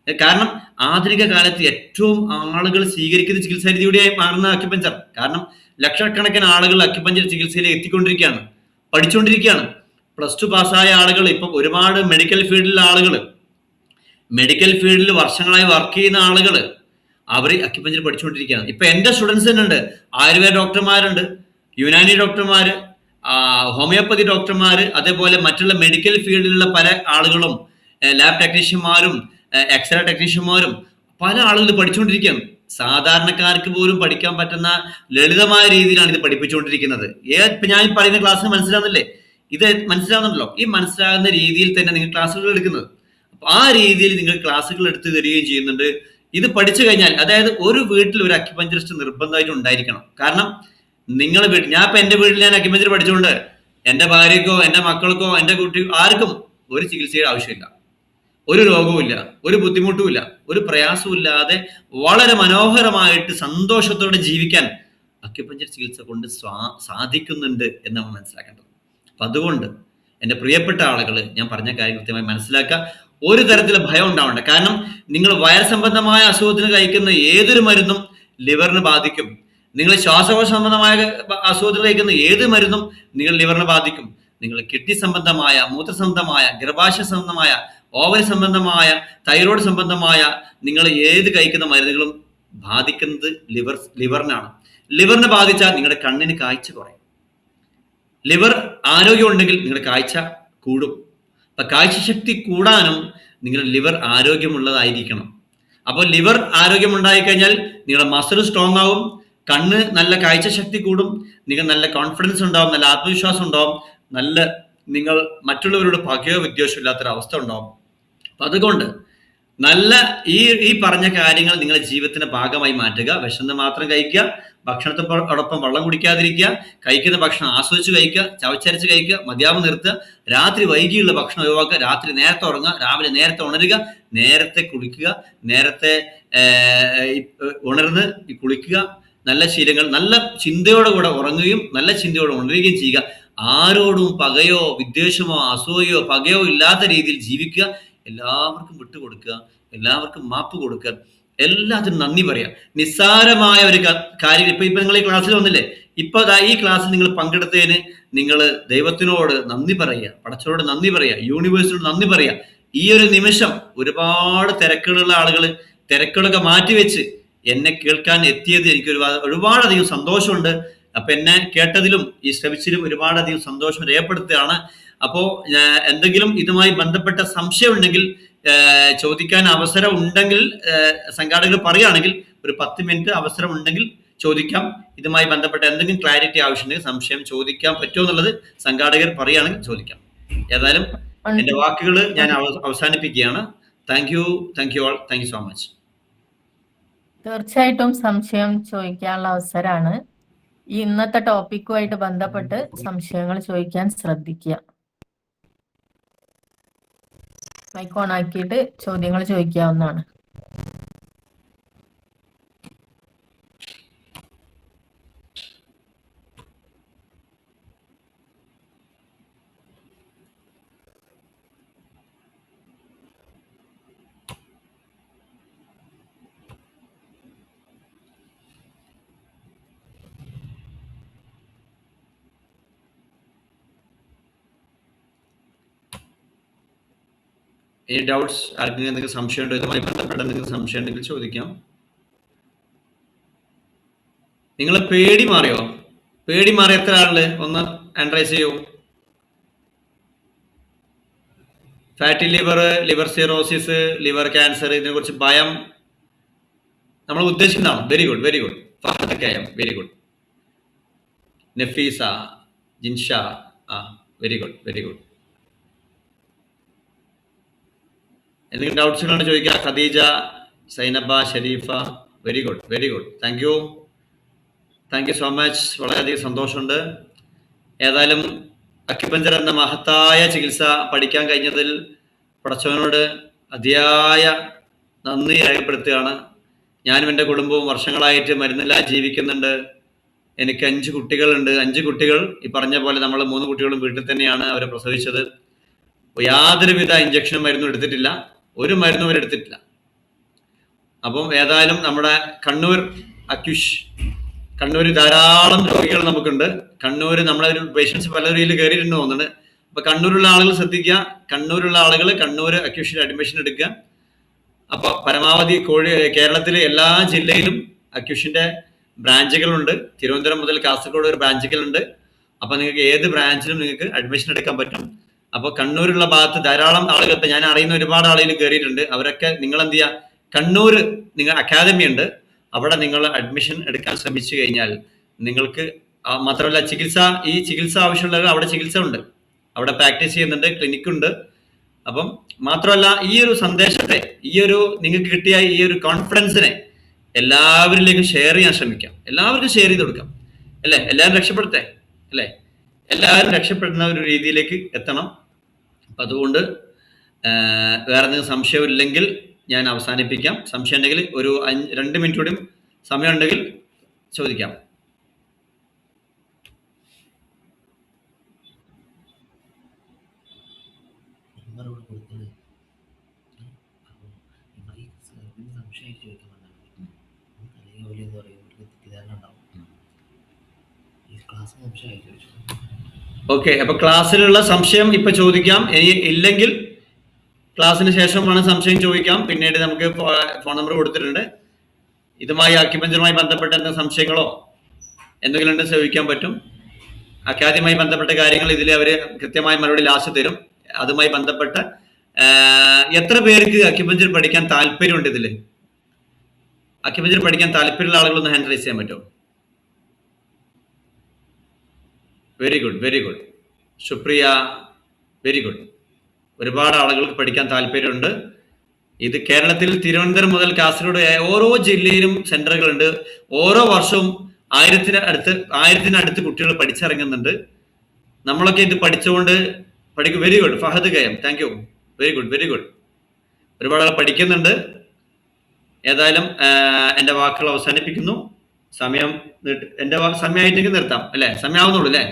കാരണം ആധുനിക കാലത്ത് ഏറ്റവും ആളുകൾ സ്വീകരിക്കുന്ന ചികിത്സാ രീതിയോടെയായി മാറുന്ന അക്യുപഞ്ചർ. കാരണം ലക്ഷക്കണക്കിന് ആളുകൾ അക്യുപഞ്ചർ ചികിത്സയിലേക്ക് എത്തിക്കൊണ്ടിരിക്കുകയാണ്, പഠിച്ചുകൊണ്ടിരിക്കുകയാണ്. +2 പാസ്സായ ആളുകൾ, ഇപ്പം ഒരുപാട് മെഡിക്കൽ ഫീൽഡിൽ വർഷങ്ങളായി വർക്ക് ചെയ്യുന്ന ആളുകൾ, അവർ അക്യുപഞ്ചർ പഠിച്ചുകൊണ്ടിരിക്കുകയാണ്. ഇപ്പൊ എൻ്റെ സ്റ്റുഡൻസ് തന്നെ ഉണ്ട്. ആയുർവേദ ഡോക്ടർമാരുണ്ട്, യുനാനി ഡോക്ടർമാർ, ഹോമിയോപ്പതി ഡോക്ടർമാർ, അതേപോലെ മറ്റുള്ള മെഡിക്കൽ ഫീൽഡിലുള്ള പല ആളുകളും, ലാബ് ടെക്നീഷ്യന്മാരും എക്സ്റേ ടെക്നീഷ്യന്മാരും പല ആളുകൾ പഠിച്ചുകൊണ്ടിരിക്കുകയാണ്. സാധാരണക്കാർക്ക് പോലും പഠിക്കാൻ പറ്റുന്ന ലളിതമായ രീതിയിലാണ് ഇത് പഠിപ്പിച്ചുകൊണ്ടിരിക്കുന്നത്. ഇപ്പൊ ഞാൻ പറയുന്ന ക്ലാസ്സിന് മനസ്സിലാവുന്നില്ലേ? ഇത് മനസ്സിലാവുന്നുണ്ടല്ലോ. ഈ മനസ്സിലാകുന്ന രീതിയിൽ തന്നെ നിങ്ങൾ ക്ലാസ്സുകൾ എടുക്കുന്നത്. അപ്പൊ ആ രീതിയിൽ നിങ്ങൾ ക്ലാസ്സുകൾ എടുത്ത് തരികയും ചെയ്യുന്നുണ്ട്. ഇത് പഠിച്ചു കഴിഞ്ഞാൽ, അതായത് ഒരു വീട്ടിൽ ഒരു അക്യുപഞ്ചറിസ്റ്റ് നിർബന്ധമായിട്ട് ഉണ്ടായിരിക്കണം. കാരണം നിങ്ങളെ വീട്ടിൽ, ഞാൻ ഇപ്പൊ എന്റെ വീട്ടിൽ ഞാൻ അക്യുപഞ്ചർ പഠിച്ചുകൊണ്ട് എന്റെ ഭാര്യക്കോ എന്റെ മക്കൾക്കോ എന്റെ കുട്ടി ആർക്കും ഒരു ചികിത്സയുടെ ആവശ്യമില്ല, ഒരു രോഗവുമില്ല, ഒരു ബുദ്ധിമുട്ടുമില്ല, ഒരു പ്രയാസവും ഇല്ലാതെ വളരെ മനോഹരമായിട്ട് സന്തോഷത്തോടെ ജീവിക്കാൻ അക്യുപഞ്ചർ ചികിത്സ കൊണ്ട് സാധിക്കുന്നുണ്ട് എന്ന് നമ്മൾ മനസ്സിലാക്കേണ്ടത്. അപ്പൊ അതുകൊണ്ട് എൻ്റെ പ്രിയപ്പെട്ട ആളുകൾ, ഞാൻ പറഞ്ഞ കാര്യം കൃത്യമായി മനസ്സിലാക്കുക. ഒരു തരത്തിലുള്ള ഭയം ഉണ്ടാവണ്ട. കാരണം നിങ്ങൾ വയർ സംബന്ധമായ അസുഖത്തിന് കഴിക്കുന്ന ഏതൊരു മരുന്നും ലിവറിന് ബാധിക്കും. നിങ്ങൾ ശ്വാസകോശ സംബന്ധമായ അസുഖത്തിന് കഴിക്കുന്ന ഏത് മരുന്നും നിങ്ങൾ ലിവറിനെ ബാധിക്കും. നിങ്ങൾ കിഡ്നി സംബന്ധമായ, മൂത്ര സംബന്ധമായ, ഗർഭാശയ സംബന്ധമായ, ഓവറി സംബന്ധമായ, തൈറോയ്ഡ് സംബന്ധമായ നിങ്ങൾ ഏത് കഴിക്കുന്ന മരുന്നുകളും ബാധിക്കുന്നത് ലിവറിനാണ്. ലിവറിനെ ബാധിച്ചാൽ നിങ്ങളുടെ കണ്ണിന് കാഴ്ച കുറയും. ലിവർ ആരോഗ്യം ഉണ്ടെങ്കിൽ നിങ്ങളുടെ കാഴ്ച കൂടും. അപ്പൊ കാഴ്ചശക്തി കൂടാനും നിങ്ങളുടെ ലിവർ ആരോഗ്യമുള്ളതായിരിക്കണം. അപ്പോൾ ലിവർ ആരോഗ്യമുണ്ടായി കഴിഞ്ഞാൽ നിങ്ങളുടെ മസിൽ സ്ട്രോങ് ആവും, കണ്ണ് നല്ല കാഴ്ചശക്തി കൂടും, നിങ്ങൾ നല്ല കോൺഫിഡൻസ് ഉണ്ടാവും, നല്ല ആത്മവിശ്വാസം ഉണ്ടാവും, നല്ല നിങ്ങൾ മറ്റുള്ളവരോട് പകയോ വിദ്വേഷം ഇല്ലാത്തൊരവസ്ഥ ഉണ്ടാവും. അപ്പൊ അതുകൊണ്ട് നല്ല ഈ പറഞ്ഞ കാര്യങ്ങൾ നിങ്ങളുടെ ജീവിതത്തിന്റെ ഭാഗമായി മാറ്റുക. വിശന്ന് മാത്രം കഴിക്കുക, ഭക്ഷണത്തോടൊപ്പം വെള്ളം കുടിക്കാതിരിക്കുക, കഴിക്കുന്ന ഭക്ഷണം ആസ്വദിച്ച് കഴിക്കുക, ചവച്ചരച്ച് കഴിക്കുക, മതിയാവ് നിർത്തുക, രാത്രി വൈകിയുള്ള ഭക്ഷണം ഒഴിവാക്കുക, രാത്രി നേരത്തെ ഉറങ്ങുക, രാവിലെ നേരത്തെ ഉണരുക, നേരത്തെ കുളിക്കുക, നേരത്തെ ഉണർന്ന് കുളിക്കുക, നല്ല ശീലങ്ങൾ, നല്ല ചിന്തയോടെ കൂടെ ഉറങ്ങുകയും നല്ല ചിന്തയോടെ ഉണരുകയും ചെയ്യുക. ആരോടും പകയോ വിദ്വേഷമോ അസൂയയോ പകയോ ഇല്ലാത്ത രീതിയിൽ ജീവിക്കുക. എല്ലാവർക്കും വിട്ടുകൊടുക്കുക, എല്ലാവർക്കും മാപ്പ് കൊടുക്കുക, എല്ലാത്തിനും നന്ദി പറയാം. നിസ്സാരമായ ഒരു കാര്യം ഇപ്പൊ നിങ്ങൾ ഈ ക്ലാസ്സിൽ വന്നില്ലേ, ഇപ്പൊ ഈ ക്ലാസ്സിൽ നിങ്ങൾ പങ്കെടുത്തതിന് നിങ്ങൾ ദൈവത്തിനോട് നന്ദി പറയുക, പടച്ചോട് നന്ദി പറയുക, യൂണിവേഴ്സിനോട് നന്ദി പറയുക. ഈ ഒരു നിമിഷം ഒരുപാട് തിരക്കുകളുള്ള ആളുകൾ തിരക്കുകളൊക്കെ മാറ്റിവെച്ച് എന്നെ കേൾക്കാൻ എത്തിയത് എനിക്ക് ഒരുപാടധികം സന്തോഷമുണ്ട്. അപ്പൊ എന്നെ കേട്ടതിലും ഈ ശ്രമിച്ചതിലും ഒരുപാടധികം സന്തോഷം രേഖപ്പെടുത്തുകയാണ്. അപ്പോൾ എന്തെങ്കിലും ഇതുമായി ബന്ധപ്പെട്ട സംശയം ഉണ്ടെങ്കിൽ ചോദിക്കാൻ അവസരം ഉണ്ടെങ്കിൽ സംഘാടകർ പറയുകയാണെങ്കിൽ ഒരു 10 മിനിറ്റ് അവസരം ഉണ്ടെങ്കിൽ ചോദിക്കാം. ഇതുമായി ബന്ധപ്പെട്ട എന്തെങ്കിലും ക്ലാരിറ്റി ആവശ്യമുണ്ടെങ്കിൽ സംശയം ചോദിക്കാൻ പറ്റുമോ എന്നുള്ളത് സംഘാടകർ പറയുകയാണെങ്കിൽ ചോദിക്കാം. ഏതായാലും എന്റെ വാക്കുകൾ ഞാൻ അവസാനിപ്പിക്കുകയാണ്. Thank you all, thank you so much. തീർച്ചയായിട്ടും സംശയം ചോദിക്കാനുള്ള അവസരമാണ്. ഈ ഇന്നത്തെ ടോപ്പിക്കുമായിട്ട് ബന്ധപ്പെട്ട് സംശയങ്ങൾ ചോദിക്കാൻ ശ്രദ്ധിക്കുക. മൈക്ക് ഓൺ ആക്കിയിട്ട് ചോദ്യങ്ങൾ ചോദിക്കാവുന്നതാണ്. ഈ ഡൗട്ട്സ് ആർക്കെങ്കിലും എന്തെങ്കിലും സംശയം ഉണ്ടോ, ഇതുമായി ബന്ധപ്പെട്ട എന്തെങ്കിലും സംശയം ഉണ്ടെങ്കിൽ ചോദിക്കാം. നിങ്ങൾ പേടി മാറിയോ? പേടി മാറി എത്ര ആള് ഒന്ന് ആൻഡ്രൈസ് ചെയ്യൂ. Fatty liver, liver cirrhosis, liver cancer, ഇതിനെ കുറിച്ച് ഭയം നമ്മൾ ഉദ്ദേശിക്കുന്നതാണ്. Very good, very good. Very good. Nafeesa, Jinsha, very good, very good. എന്തെങ്കിലും ഡൗട്ട്സുകളാണ് ചോദിക്കുക. Khadeeja, Sainaba, Shareefa, very good, very good. Thank you so much. വളരെയധികം സന്തോഷമുണ്ട്. ഏതായാലും അക്യുപഞ്ചർ എന്ന മഹത്തായ ചികിത്സ പഠിക്കാൻ കഴിഞ്ഞതിൽ പടച്ചവനോട് അതിയായ നന്ദി രേഖപ്പെടുത്തുകയാണ്. ഞാനും എൻ്റെ കുടുംബവും വർഷങ്ങളായിട്ട് മരുന്നില്ലാതെ ജീവിക്കുന്നുണ്ട്. എനിക്ക് 5 കുട്ടികളുണ്ട്. 5 കുട്ടികൾ ഈ പറഞ്ഞ പോലെ നമ്മൾ 3 കുട്ടികളും വീട്ടിൽ തന്നെയാണ് അവരെ പ്രസവിച്ചത്. യാതൊരുവിധ ഇഞ്ചക്ഷനും മരുന്നും എടുത്തിട്ടില്ല, ഒരു മരുന്നും അവരെടുത്തിട്ടില്ല. അപ്പം ഏതായാലും നമ്മുടെ കണ്ണൂർ അക്യുഷ്, കണ്ണൂർ ധാരാളം രോഗികൾ നമുക്കുണ്ട്. കണ്ണൂർ നമ്മളെ ഒരു പേഷ്യൻസ് പല രീതിയിൽ കയറിയിട്ടുണ്ട് തോന്നുന്നുണ്ട്. അപ്പൊ കണ്ണൂരുള്ള ആളുകൾ ശ്രദ്ധിക്കുക. കണ്ണൂരുള്ള ആളുകൾ കണ്ണൂർ അക്യുഷിൽ അഡ്മിഷൻ എടുക്കുക. അപ്പൊ പരമാവധി കേരളത്തിലെ എല്ലാ ജില്ലയിലും അക്യുഷിന്റെ ബ്രാഞ്ചുകളുണ്ട്. തിരുവനന്തപുരം മുതൽ കാസർഗോഡ് ഒരു ബ്രാഞ്ചുകളുണ്ട്. അപ്പൊ നിങ്ങൾക്ക് ഏത് ബ്രാഞ്ചിലും നിങ്ങൾക്ക് അഡ്മിഷൻ എടുക്കാൻ പറ്റും. അപ്പോൾ കണ്ണൂരുള്ള ഭാഗത്ത് ധാരാളം ആളുകൾ, ഞാൻ അറിയുന്ന ഒരുപാട് ആളുകൾ കയറിയിട്ടുണ്ട്. അവരൊക്കെ നിങ്ങൾ എന്ത് ചെയ്യുക, കണ്ണൂർ നിങ്ങൾ അക്കാദമി ഉണ്ട്, അവിടെ നിങ്ങൾ അഡ്മിഷൻ എടുക്കാൻ ശ്രമിച്ചു കഴിഞ്ഞാൽ നിങ്ങൾക്ക് മാത്രമല്ല ഈ ചികിത്സ ആവശ്യമുള്ളവർ അവിടെ ചികിത്സ ഉണ്ട്, അവിടെ പ്രാക്ടീസ് ചെയ്യുന്നുണ്ട്, ക്ലിനിക് ഉണ്ട്. അപ്പം മാത്രമല്ല ഈ ഒരു സന്ദേശത്തെ, നിങ്ങൾക്ക് കിട്ടിയ ഈ ഒരു കോൺഫിഡൻസിനെ എല്ലാവരിലേക്കും ഷെയർ ചെയ്യാൻ ശ്രമിക്കാം. എല്ലാവർക്കും ഷെയർ ചെയ്ത് കൊടുക്കാം. അല്ലേ? എല്ലാവരും രക്ഷപ്പെടട്ടെ അല്ലേ? എല്ലാവരും രക്ഷപ്പെടുന്ന ഒരു രീതിയിലേക്ക് എത്തണം. അപ്പം അതുകൊണ്ട് വേറെ എന്തെങ്കിലും സംശയമില്ലെങ്കിൽ ഞാൻ അവസാനിപ്പിക്കാം. സംശയം ഉണ്ടെങ്കിൽ ഒരു 2 മിനിറ്റ് കൂടി സമയം ഉണ്ടെങ്കിൽ ചോദിക്കാം. ഓക്കെ, അപ്പൊ ക്ലാസ്സിലുള്ള സംശയം ഇപ്പൊ ചോദിക്കാം. ഇനി ഇല്ലെങ്കിൽ ക്ലാസ്സിന് ശേഷമാണ് സംശയം ചോദിക്കാം. പിന്നീട് നമുക്ക് ഫോൺ നമ്പർ കൊടുത്തിട്ടുണ്ട്. ഇതുമായി അക്യുപഞ്ചറുമായി ബന്ധപ്പെട്ട എന്തെങ്കിലും സംശയങ്ങളോ എന്തെങ്കിലും ഉണ്ടെങ്കിൽ ചോദിക്കാൻ പറ്റും. അക്കാദമിയുമായി ബന്ധപ്പെട്ട കാര്യങ്ങൾ ഇതിൽ അവർ കൃത്യമായ മറുപടി ലാസ്റ്റ് തരും. അതുമായി ബന്ധപ്പെട്ട എത്ര പേർക്ക് അക്യുപഞ്ചർ പഠിക്കാൻ താല്പര്യമുണ്ട്? ഇതിൽ അക്യുപഞ്ചർ പഠിക്കാൻ താല്പര്യമുള്ള ആളുകളൊന്ന് ഹാൻഡ് റൈസ് ചെയ്യാൻ പറ്റുമോ? Very good, very good. Supriya, very good. ഒരുപാട് ആളുകൾക്ക് പഠിക്കാൻ താല്പര്യമുണ്ട്. ഇത് കേരളത്തിൽ തിരുവനന്തപുരം മുതൽ കാസർഗോഡ് ഓരോ ജില്ലയിലും സെന്ററുകളുണ്ട്. ഓരോ വർഷവും 1000-ത്തിനടുത്ത് കുട്ടികൾ പഠിച്ചിറങ്ങുന്നുണ്ട്. നമ്മളൊക്കെ ഇത് പഠിച്ചുകൊണ്ട് പഠിക്കും. Very good. Fahad Kayam, thank you. Very good, very good. ഒരുപാട് ആൾ പഠിക്കുന്നുണ്ട്. ഏതായാലും എൻ്റെ വാക്കുകൾ അവസാനിപ്പിക്കുന്നു. സമയം എൻ്റെ സമയമായിട്ടെങ്കിൽ നിർത്താം അല്ലേ? സമയമാവുന്നുള്ളൂ അല്ലേ?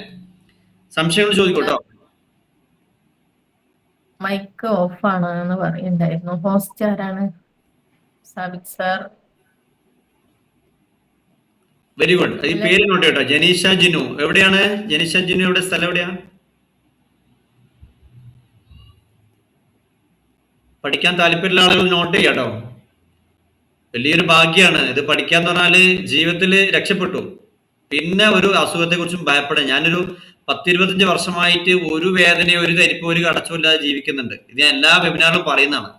സംശയങ്ങൾ ചോദിക്കോട്ടോ. മൈക്ക് ഓഫ് ആണ് എന്ന് പറയുന്നുണ്ടായിരുന്നു. ഹോസ്റ്റ് ആരാണ്? സാബിത് സാർ. Very good. ഈ പേര് നോട്ട് കേട്ടോ. ജനീഷ ജിനു. എവിടെയാണ് ജനീഷ ജിനു? എവിടെ? സ്ഥലം എവിടെയാ? പഠിക്കാൻ താല്പര്യമുള്ള ആളുകൾ നോട്ട് ചെയ്യാട്ടോ. വലിയൊരു ഭാഗ്യമാണ് ഇത്. പഠിക്കാന്ന് പറഞ്ഞാല് ജീവിതത്തിൽ രക്ഷപ്പെട്ടു. പിന്നെ ഒരു അസുഖത്തെ കുറിച്ചും ഭയപ്പെടാൻ. ഞാനൊരു 10-25 വർഷമായിട്ട് ഒരു വേദനയോ ഒരു തരിപ്പോ ഒരു കടച്ചോ ഇല്ലാതെ ജീവിക്കുന്നുണ്ട്. ഇത് ഞാൻ എല്ലാ വെബിനാറിലും പറയുന്നതാണ്.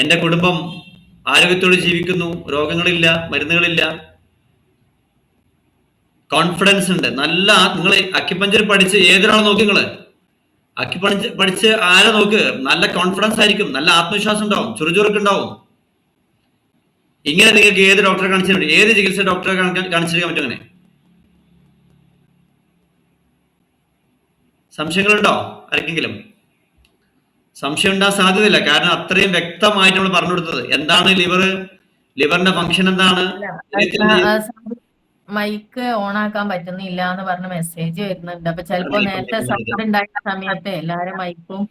എൻ്റെ കുടുംബം ആരോഗ്യത്തോടെ ജീവിക്കുന്നു. രോഗങ്ങളില്ല, മരുന്നുകളില്ല, കോൺഫിഡൻസ് ഉണ്ട്. നല്ല നിങ്ങൾ അക്യുപഞ്ചർ പഠിച്ച് ഏതൊരാളെ നോക്കി, നിങ്ങൾ അക്യുപഞ്ചർ പഠിച്ച് ആരെ നോക്ക്, നല്ല കോൺഫിഡൻസ് ആയിരിക്കും, നല്ല ആത്മവിശ്വാസം ഉണ്ടാവും, ചുറുചുറുക്കുണ്ടാവും. ഇങ്ങനെ നിങ്ങൾക്ക് ഏത് ഡോക്ടറെ കാണിച്ചിട്ടുണ്ട്? ഏത് ചികിത്സ ഡോക്ടറെ കാണിച്ചിരിക്കാൻ പറ്റും? അങ്ങനെ സംശയങ്ങളുണ്ടോ ആർക്കെങ്കിലും? സംശയം ഉണ്ടാകാൻ സാധ്യതയില്ല. കാരണം അത്രയും വ്യക്തമായിട്ട് നമ്മൾ പറഞ്ഞു കൊടുത്തത്. എന്താണ് ലിവറിന്റെ ഫംഗ്ഷൻ എന്താണ്? മൈക്ക് ഓൺ ആക്കാൻ പറ്റുന്നില്ല എന്ന് പറഞ്ഞ മെസ്സേജ് വരുന്നുണ്ട്. അപ്പൊ ചിലപ്പോ നേരത്തെ സൗണ്ട് ഉണ്ടായിരുന്ന സമയത്ത് എല്ലാരും മൈക്കും